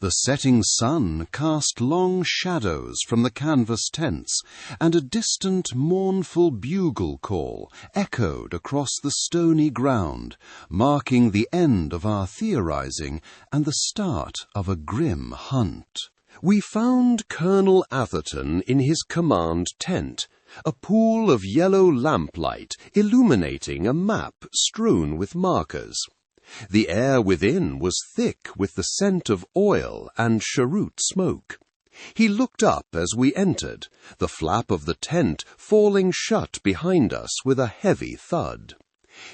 [SPEAKER 2] The setting sun cast long shadows from the canvas tents, and a distant, mournful bugle call echoed across the stony ground, marking the end of our theorizing and the start of a grim hunt. We found Colonel Atherton in his command tent, a pool of yellow lamplight illuminating a map strewn with markers. The air within was thick with the scent of oil and cheroot smoke. He looked up as we entered, the flap of the tent falling shut behind us with a heavy thud.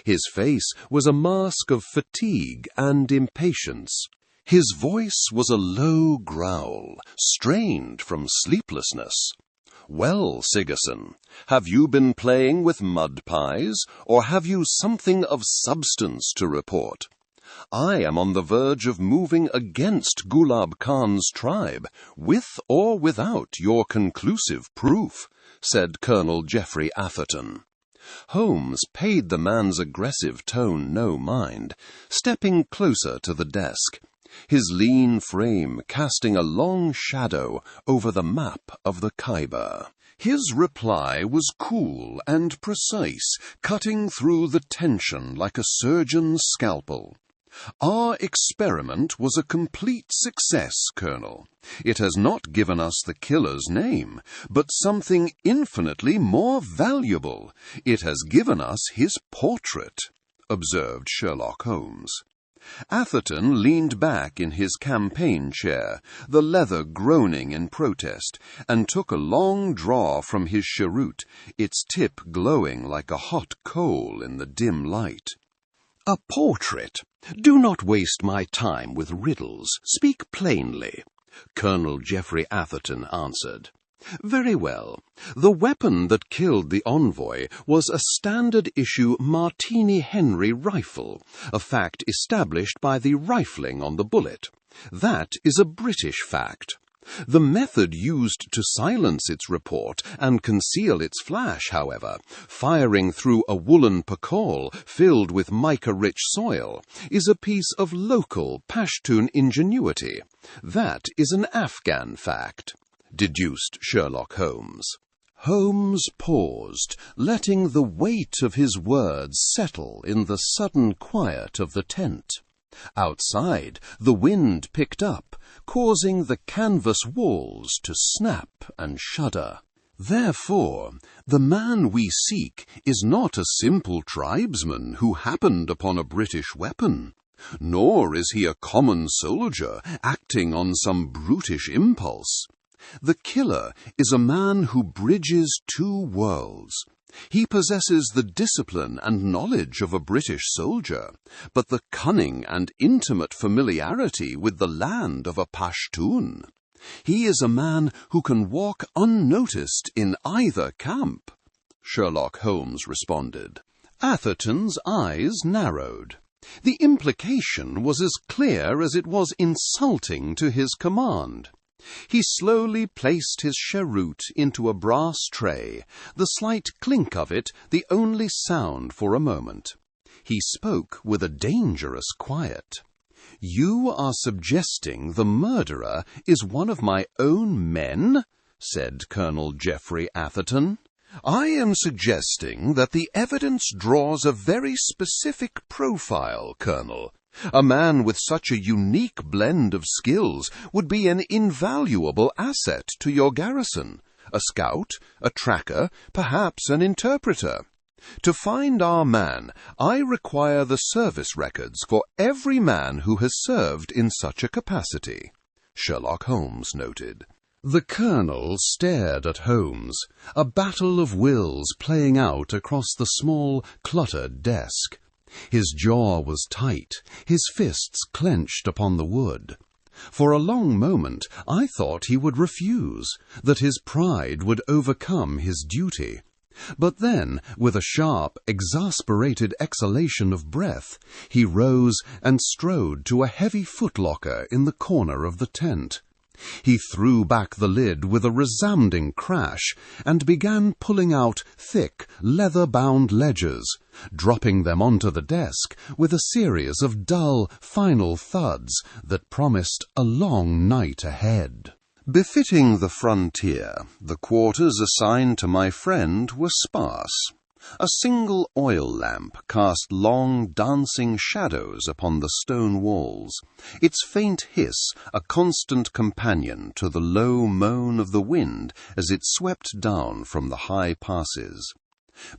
[SPEAKER 2] His face was a mask of fatigue and impatience. His voice was a low growl, strained from sleeplessness. "Well, Sigerson, have you been playing with mud pies, or have you something of substance to report? I am on the verge of moving against Gulab Khan's tribe, with or without your conclusive proof," said Colonel Geoffrey Atherton. Holmes paid the man's aggressive tone no mind, stepping closer to the desk, his lean frame casting a long shadow over the map of the Khyber. His reply was cool and precise, cutting through the tension like a surgeon's scalpel. "Our experiment was a complete success, Colonel. It has not given us the killer's name, but something infinitely more valuable. It has given us his portrait," observed Sherlock Holmes. Atherton leaned back in his campaign chair, the leather groaning in protest, and took a long draw from his cheroot, its tip glowing like a hot coal in the dim light. "A portrait? Do not waste my time with riddles. Speak plainly," Colonel Geoffrey Atherton answered. "Very well. The weapon that killed the envoy was a standard-issue Martini Henry rifle, a fact established by the rifling on the bullet. That is a British fact. The method used to silence its report and conceal its flash, however, firing through a woolen pakol filled with mica-rich soil, is a piece of local Pashtun ingenuity. That is an Afghan fact," deduced Sherlock Holmes. Holmes paused, letting the weight of his words settle in the sudden quiet of the tent. Outside, the wind picked up, causing the canvas walls to snap and shudder. "Therefore, the man we seek is not a simple tribesman who happened upon a British weapon. Nor is he a common soldier acting on some brutish impulse. The killer is a man who bridges two worlds. He possesses the discipline and knowledge of a British soldier, but the cunning and intimate familiarity with the land of a Pashtun. He is a man who can walk unnoticed in either camp," Sherlock Holmes responded. Atherton's eyes narrowed. The implication was as clear as it was insulting to his command. He slowly placed his cheroot into a brass tray, the slight clink of it the only sound for a moment. He spoke with a dangerous quiet. "You are suggesting the murderer is one of my own men?" said Colonel Geoffrey Atherton. "I am suggesting that the evidence draws a very specific profile, Colonel. A man with such a unique blend of skills would be an invaluable asset to your garrison. A scout, a tracker, perhaps an interpreter. To find our man, I require the service records for every man who has served in such a capacity," Sherlock Holmes noted. The Colonel stared at Holmes, a battle of wills playing out across the small, cluttered desk. His jaw was tight, his fists clenched upon the wood. For a long moment I thought he would refuse, that his pride would overcome his duty. But then, with a sharp, exasperated exhalation of breath, he rose and strode to a heavy footlocker in the corner of the tent. He threw back the lid with a resounding crash and began pulling out thick, leather-bound ledgers, dropping them onto the desk with a series of dull, final thuds that promised a long night ahead. Befitting the frontier, the quarters assigned to my friend were sparse. A single oil lamp cast long, dancing shadows upon the stone walls, its faint hiss a constant companion to the low moan of the wind as it swept down from the high passes.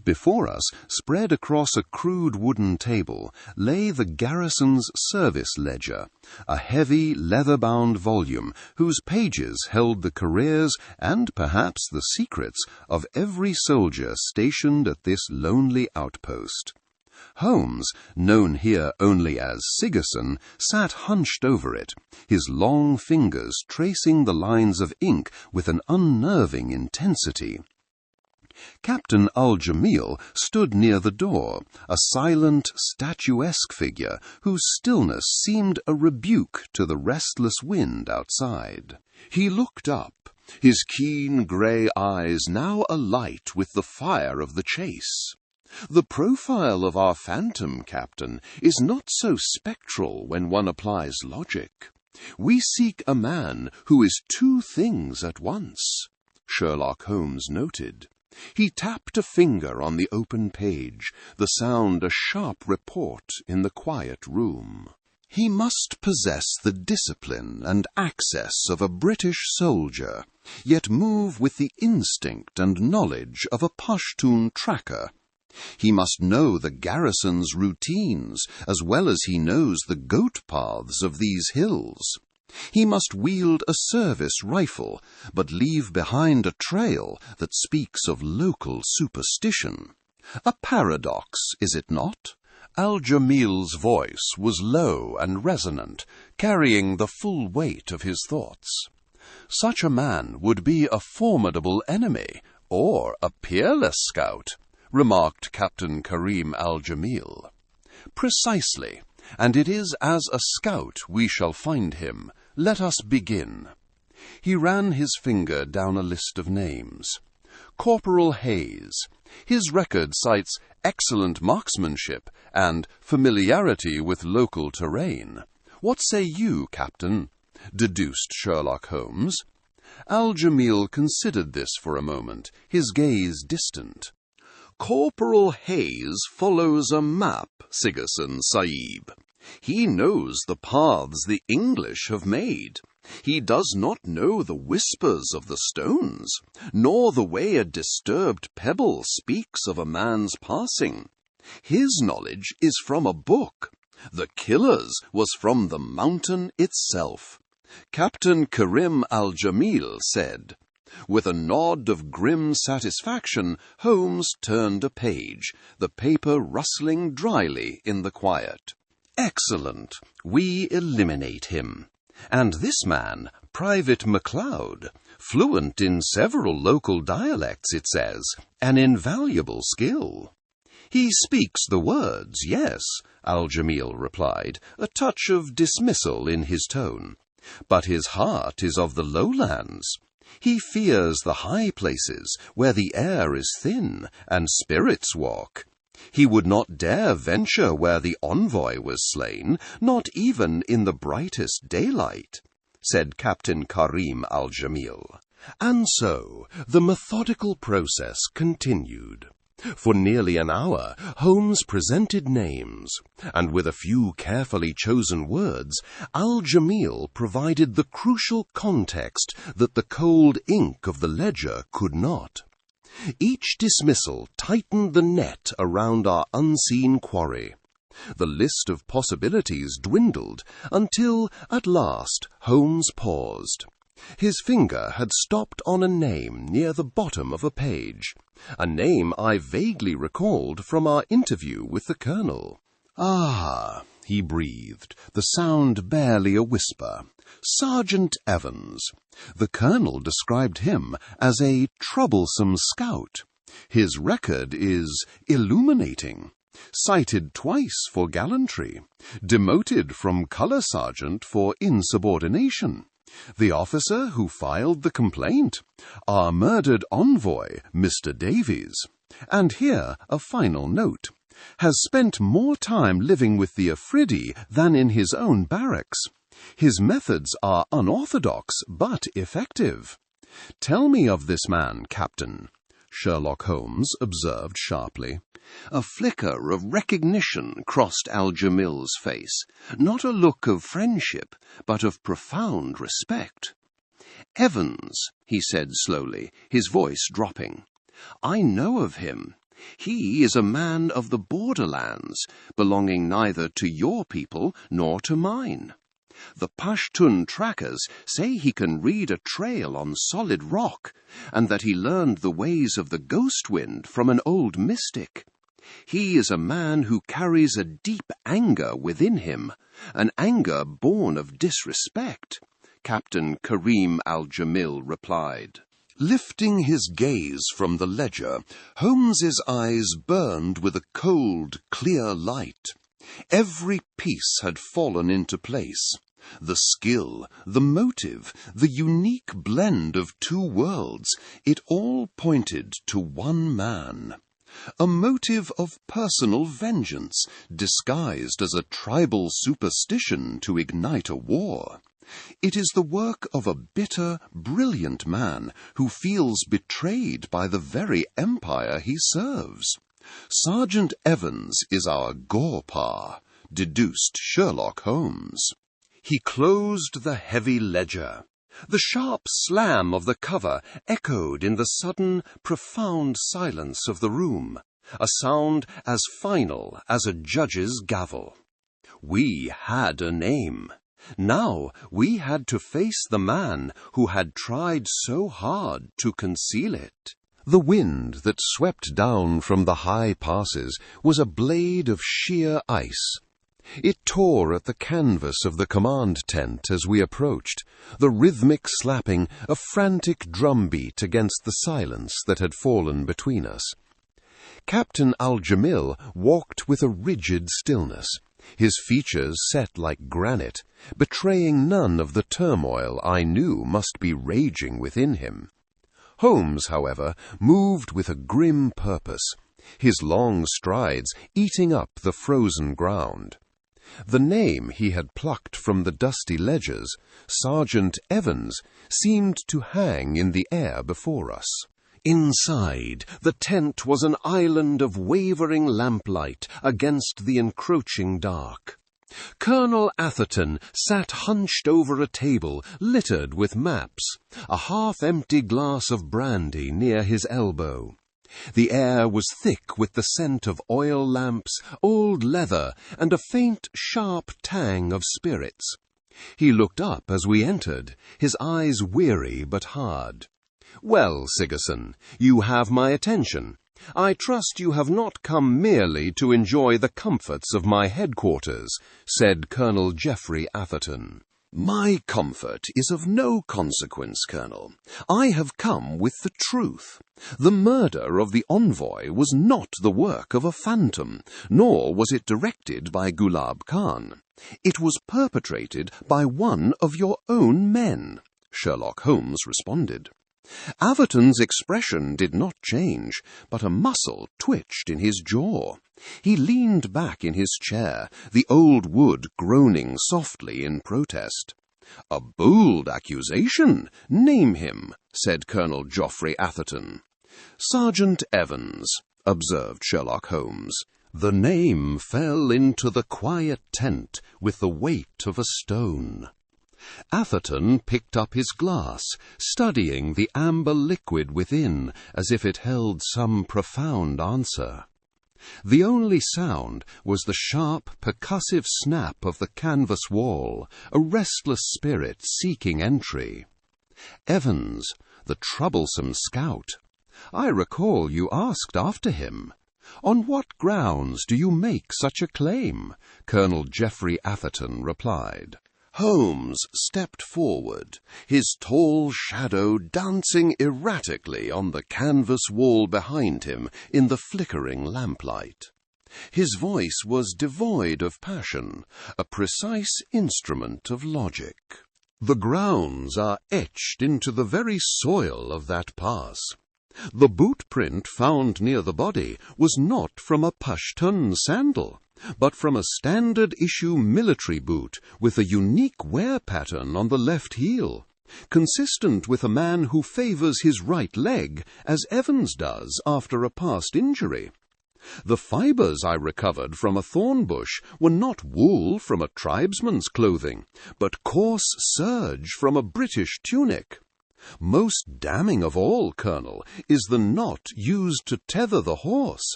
[SPEAKER 1] Before us, spread across a crude wooden table, lay the garrison's service ledger, a heavy leather-bound volume whose pages held the careers and perhaps the secrets of every soldier stationed at this lonely outpost. Holmes, known here only as Sigerson, sat hunched over it, his long fingers tracing the lines of ink with an unnerving intensity. Captain Al-Jamil stood near the door, a silent, statuesque figure whose stillness seemed a rebuke to the restless wind outside. He looked up, his keen grey eyes now alight with the fire of the chase. The profile of our phantom captain is not so spectral when one applies logic. We seek a man who is two things at once, Sherlock Holmes noted. He tapped a finger on the open page, the sound a sharp report in the quiet room. He must possess the discipline and access of a British soldier, yet move with the instinct and knowledge of a Pashtun tracker. He must know the garrison's routines, as well as he knows the goat paths of these hills. He must wield a service rifle, but leave behind a trail that speaks of local superstition. A paradox, is it not? Al-Jamil's voice was low and resonant, carrying the full weight of his thoughts. Such a man would be a formidable enemy, or a peerless scout, remarked Captain Karim Al-Jamil. Precisely, and it is as a scout we shall find him. Let us begin. He ran his finger down a list of names. Corporal Hayes. His record cites excellent marksmanship and familiarity with local terrain. What say you, Captain? Deduced Sherlock Holmes. Al-Jamil considered this for a moment, his gaze distant. Corporal Hayes follows a map, Sigerson Sahib. He knows the paths the English have made. He does not know the whispers of the stones, nor the way a disturbed pebble speaks of a man's passing. His knowledge is from a book. The killer's was from the mountain itself. Captain Karim Al-Jamil said. With a nod of grim satisfaction, Holmes turned a page, the paper rustling dryly in the quiet. Excellent. We eliminate him. And this man, Private MacLeod, fluent in several local dialects, it says, an invaluable skill. He speaks the words, yes, Al-Jamil replied, a touch of dismissal in his tone. But his heart is of the lowlands. He fears the high places, where the air is thin and spirits walk. He would not dare venture where the envoy was slain, not even in the brightest daylight, said Captain Karim Al-Jamil. And so the methodical process continued. For nearly an hour, Holmes presented names, and with a few carefully chosen words, Al-Jamil provided the crucial context that the cold ink of the ledger could not. Each dismissal tightened the net around our unseen quarry. The list of possibilities dwindled until, at last, Holmes paused. His finger had stopped on a name near the bottom of a page, a name I vaguely recalled from our interview with the colonel. Ah, he breathed, the sound barely a whisper. Sergeant Evans. The colonel described him as a troublesome scout. His record is illuminating. Cited twice for gallantry. Demoted from colour sergeant for insubordination. The officer who filed the complaint, our murdered envoy, Mr. Davies. And here a final note. Has spent more time living with the Afridi than in his own barracks. His methods are unorthodox, but effective. Tell me of this man, Captain, Sherlock Holmes observed sharply. A flicker of recognition crossed Al-Jamil's face, not a look of friendship, but of profound respect. Evans, he said slowly, his voice dropping. I know of him.
[SPEAKER 2] He is a man of the borderlands, belonging neither to your people nor to mine. The Pashtun trackers say he can read a trail on solid rock, and that he learned the ways of the ghost wind from an old mystic. He is a man who carries a deep anger within him, an anger born of disrespect, Captain Karim Al-Jamil replied. Lifting his gaze from the ledger, Holmes's eyes burned with a cold, clear light. Every piece had fallen into place. The skill, the motive, the unique blend of two worlds, it all pointed to one man. A motive of personal vengeance, disguised as a tribal superstition to ignite a war. It is the work of a bitter, brilliant man who feels betrayed by the very empire he serves. Sergeant Evans is our Ghor-par, deduced Sherlock Holmes. He closed the heavy ledger. The sharp slam of the cover echoed in the sudden, profound silence of the room, a sound as final as a judge's gavel. We had a name. Now we had to face the man who had tried so hard to conceal it. The wind that swept down from the high passes was a blade of sheer ice. It tore at the canvas of the command tent as we approached, the rhythmic slapping a frantic drumbeat against the silence that had fallen between us. Captain Al-Jamil walked with a rigid stillness, his features set like granite, betraying none of the turmoil I knew must be raging within him. Holmes, however, moved with a grim purpose, his long strides eating up the frozen ground. The name he had plucked from the dusty ledgers, Sergeant Evans, seemed to hang in the air before us. Inside, the tent was an island of wavering lamplight against the encroaching dark. Colonel Atherton sat hunched over a table littered with maps, a half-empty glass of brandy near his elbow. The air was thick with the scent of oil lamps, old leather, and a faint, sharp tang of spirits. He looked up as we entered, his eyes weary but hard. "Well, Sigerson, you have my attention. I trust you have not come merely to enjoy the comforts of my headquarters," said Colonel Geoffrey Atherton. "My comfort is of no consequence, Colonel. I have come with the truth. The murder of the envoy was not the work of a phantom, nor was it directed by Gulab Khan. It was perpetrated by one of your own men," Sherlock Holmes responded. Atherton's expression did not change, but a muscle twitched in his jaw. He leaned back in his chair, the old wood groaning softly in protest. "A bold accusation. Name him," said Colonel Geoffrey Atherton. "Sergeant Evans," observed Sherlock Holmes. The name fell into the quiet tent with the weight of a stone. Atherton picked up his glass, studying the amber liquid within as if it held some profound answer. The only sound was the sharp, percussive snap of the canvas wall, a restless spirit seeking entry. "Evans, the troublesome scout. I recall you asked after him. On what grounds do you make such a claim?" Colonel Geoffrey Atherton replied. Holmes stepped forward, his tall shadow dancing erratically on the canvas wall behind him in the flickering lamplight. His voice was devoid of passion, a precise instrument of logic. "The grounds are etched into the very soil of that pass. The boot print found near the body was not from a Pashtun sandal, but from a standard-issue military boot with a unique wear pattern on the left heel, consistent with a man who favors his right leg, as Evans does after a past injury. The fibers I recovered from a thorn bush were not wool from a tribesman's clothing, but coarse serge from a British tunic. Most damning of all, Colonel, is the knot used to tether the horse.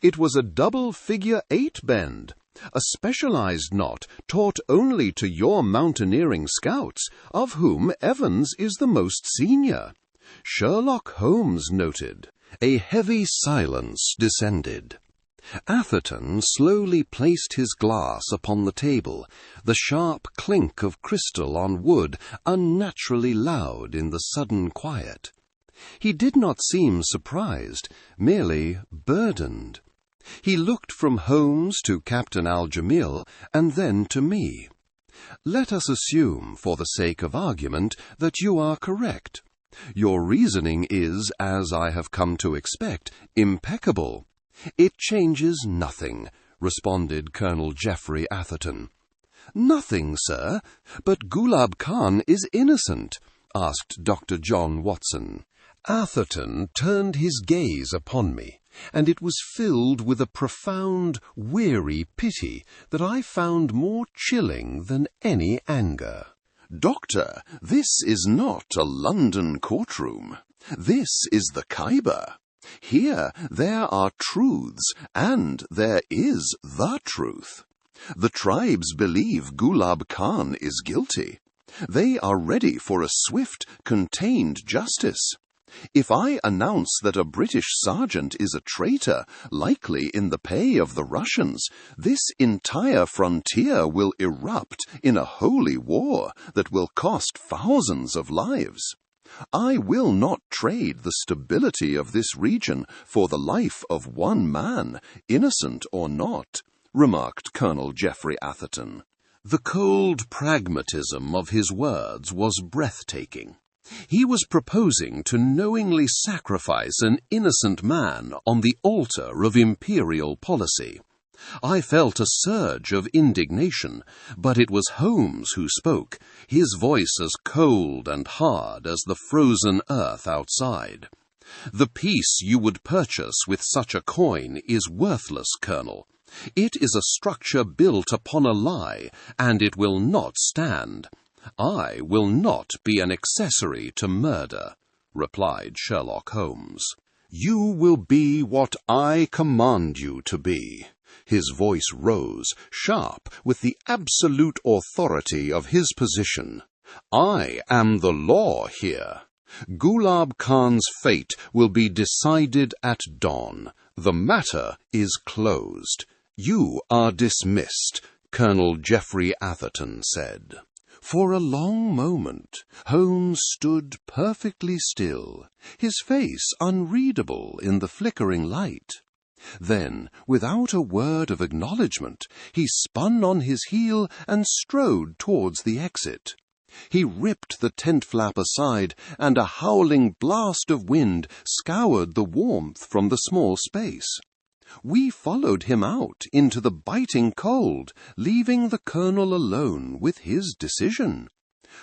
[SPEAKER 2] It was a double figure-8 bend, a specialized knot taught only to your mountaineering scouts, of whom Evans is the most senior. Sherlock Holmes noted. A heavy silence descended. Atherton slowly placed his glass upon the table, the sharp clink of crystal on wood unnaturally loud in the sudden quiet. He did not seem surprised, merely burdened. He looked from Holmes to Captain Al-Jamil and then to me. Let us assume, for the sake of argument, that you are correct. Your reasoning is, as I have come to expect, impeccable. It changes nothing, responded Colonel Geoffrey Atherton. Nothing, sir, but Gulab Khan is innocent, asked Dr. John Watson. Atherton turned his gaze upon me, and it was filled with a profound, weary pity that I found more chilling than any anger. Doctor, this is not a London courtroom. This is the Khyber. Here there are truths, and there is the truth. The tribes believe Gulab Khan is guilty. They are ready for a swift, contained justice. If I announce that a British sergeant is a traitor, likely in the pay of the Russians, this entire frontier will erupt in a holy war that will cost thousands of lives. I will not trade the stability of this region for the life of one man, innocent or not, remarked Colonel Geoffrey Atherton. The cold pragmatism of his words was breathtaking. He was proposing to knowingly sacrifice an innocent man on the altar of imperial policy. I felt a surge of indignation, but it was Holmes who spoke, his voice as cold and hard as the frozen earth outside. The peace you would purchase with such a coin is worthless, Colonel. It is a structure built upon a lie, and it will not stand. I will not be an accessory to murder, replied Sherlock Holmes. You will be what I command you to be. His voice rose, sharp with the absolute authority of his position. I am the law here. Gulab Khan's fate will be decided at dawn. The matter is closed. You are dismissed, Colonel Geoffrey Atherton said. For a long moment, Holmes stood perfectly still, his face unreadable in the flickering light. Then, without a word of acknowledgment, he spun on his heel and strode towards the exit. He ripped the tent flap aside, and a howling blast of wind scoured the warmth from the small space. We followed him out into the biting cold, leaving the colonel alone with his decision.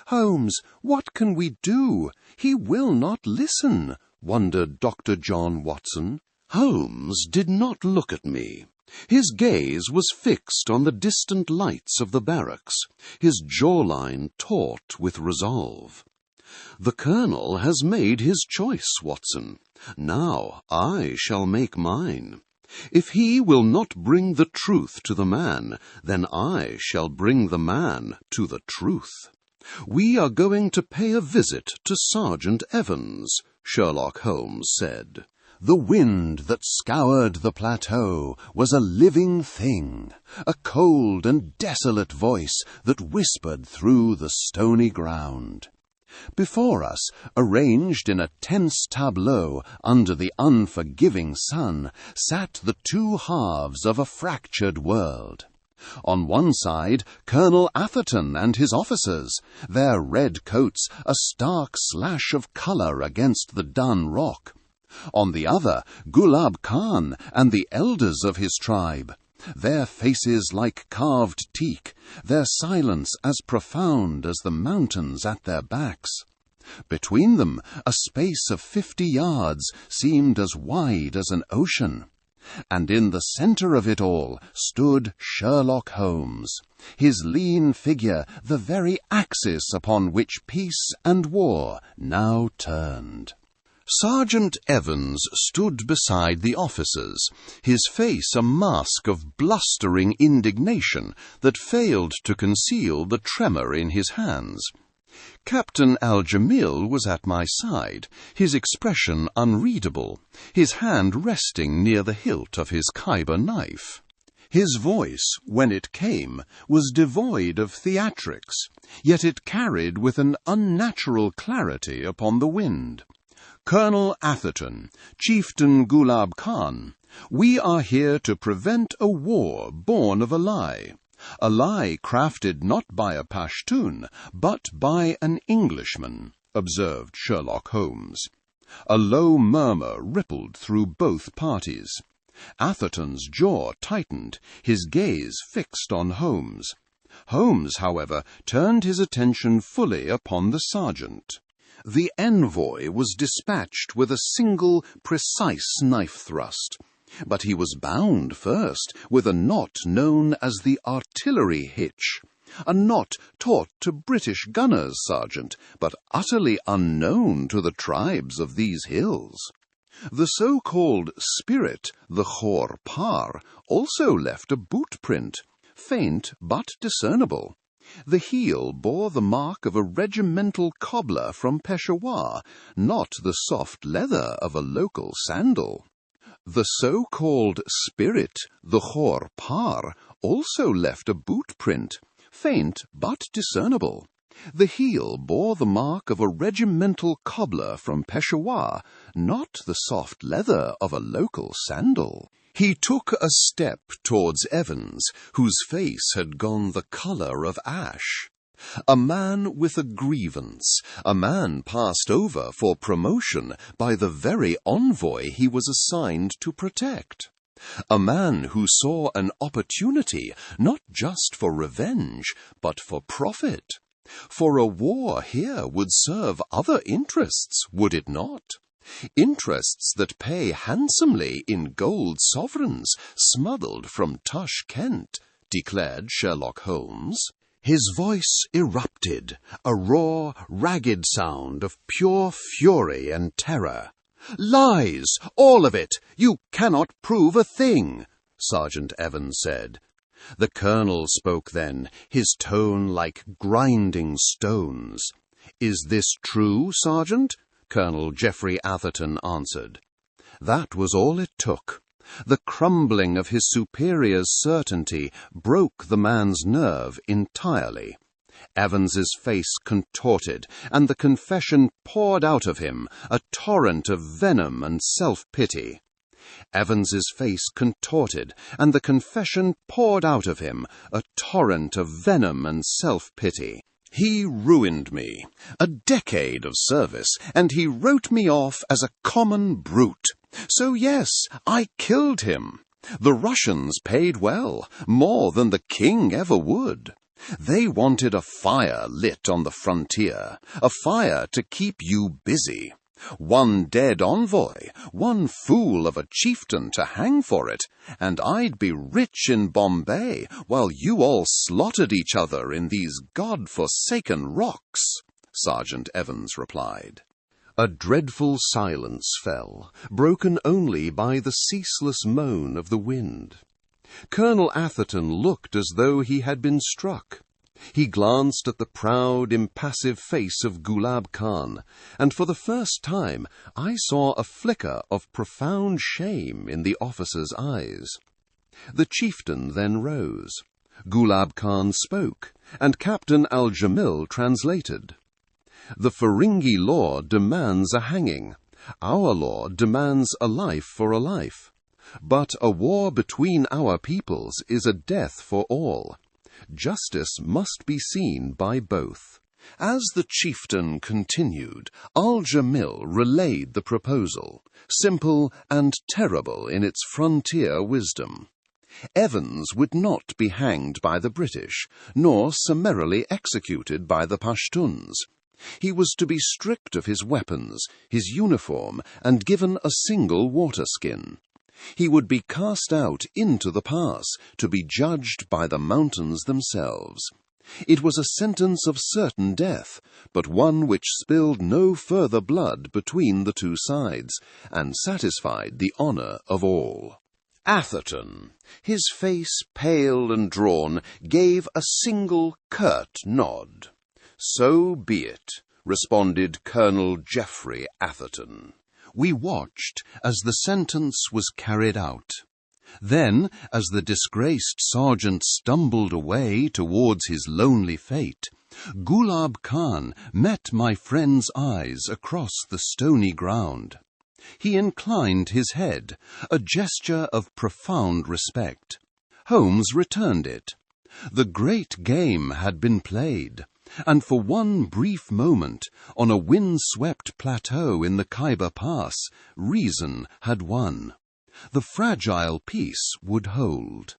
[SPEAKER 2] Holmes, what can we do? He will not listen, wondered Dr. John Watson. Holmes did not look at me. His gaze was fixed on the distant lights of the barracks, his jawline taut with resolve. The colonel has made his choice, Watson. Now I shall make mine. If he will not bring the truth to the man, then I shall bring the man to the truth. We are going to pay a visit to Sergeant Evans, Sherlock Holmes said. The wind that scoured the plateau was a living thing, a cold and desolate voice that whispered through the stony ground. Before us, arranged in a tense tableau under the unforgiving sun, sat the two halves of a fractured world. On one side, Colonel Atherton and his officers, their red coats a stark slash of colour against the dun rock. On the other, Gulab Khan and the elders of his tribe, their faces like carved teak, their silence as profound as the mountains at their backs. Between them, a space of 50 yards seemed as wide as an ocean. and in the centre of it all stood Sherlock Holmes, his lean figure the very axis upon which peace and war now turned. Sergeant Evans stood beside the officers, his face a mask of blustering indignation that failed to conceal the tremor in his hands. Captain Al-Jamil was at my side, his expression unreadable, his hand resting near the hilt of his Khyber knife. His voice, when it came, was devoid of theatrics, yet it carried with an unnatural clarity upon the wind. "Colonel Atherton, Chieftain Gulab Khan, we are here to prevent a war born of a lie crafted not by a Pashtun, but by an Englishman," observed Sherlock Holmes. A low murmur rippled through both parties. Atherton's jaw tightened, his gaze fixed on Holmes. Holmes, however, turned his attention fully upon the sergeant. The envoy was dispatched with a single, precise knife thrust, but he was bound first with a knot known as the artillery hitch, a knot taught to British gunners, Sergeant, but utterly unknown to the tribes of these hills. The so-called spirit, the Ghor-par, also left a boot print, faint but discernible. The heel bore the mark of a regimental cobbler from Peshawar, not the soft leather of a local sandal. The so-called spirit, the Ghor-par, also left a boot print, faint but discernible. The heel bore the mark of a regimental cobbler from Peshawar, not the soft leather of a local sandal. He took a step towards Evans, whose face had gone the colour of ash. A man with a grievance, a man passed over for promotion by the very envoy he was assigned to protect. A man who saw an opportunity not just for revenge, but for profit. For a war here would serve other interests, would it not? Interests that pay handsomely in gold sovereigns smuggled from Tashkent, declared Sherlock Holmes. His voice erupted, a raw, ragged sound of pure fury and terror. "Lies, all of it! You cannot prove a thing," Sergeant Evans said. The colonel spoke then, his tone like grinding stones. "Is this true, Sergeant?" Colonel Geoffrey Atherton answered. That was all it took. The crumbling of his superior's certainty broke the man's nerve entirely. Evans's face contorted, and the confession poured out of him, a torrent of venom and self-pity. Evans's face contorted, and the confession poured out of him, a torrent of venom and self-pity. He ruined me. A decade of service, and he wrote me off as a common brute. So yes, I killed him. The Russians paid well, more than the king ever would. They wanted a fire lit on the frontier, a fire to keep you busy. One dead envoy, one fool of a chieftain to hang for it, and I'd be rich in Bombay while you all slaughtered each other in these God-forsaken rocks, Sergeant Evans replied. A dreadful silence fell, broken only by the ceaseless moan of the wind. Colonel Atherton looked as though he had been struck. He glanced at the proud, impassive face of Gulab Khan, and for the first time I saw a flicker of profound shame in the officer's eyes. The chieftain then rose. Gulab Khan spoke, and Captain Al-Jamil translated. "The Feringhi law demands a hanging. Our law demands a life for a life. But a war between our peoples is a death for all. Justice must be seen by both." As the chieftain continued, Al-Jamil relayed the proposal, simple and terrible in its frontier wisdom. Evans would not be hanged by the British, nor summarily executed by the Pashtuns. He was to be stripped of his weapons, his uniform, and given a single waterskin. He would be cast out into the pass to be judged by the mountains themselves. It was a sentence of certain death, but one which spilled no further blood between the two sides, and satisfied the honour of all. Atherton, his face pale and drawn, gave a single curt nod. "So be it," responded Colonel Geoffrey Atherton. We watched as the sentence was carried out. Then, as the disgraced sergeant stumbled away towards his lonely fate, Gulab Khan met my friend's eyes across the stony ground. He inclined his head, a gesture of profound respect. Holmes returned it. The great game had been played, and for one brief moment, on a wind-swept plateau in the Khyber Pass, reason had won. The fragile peace would hold.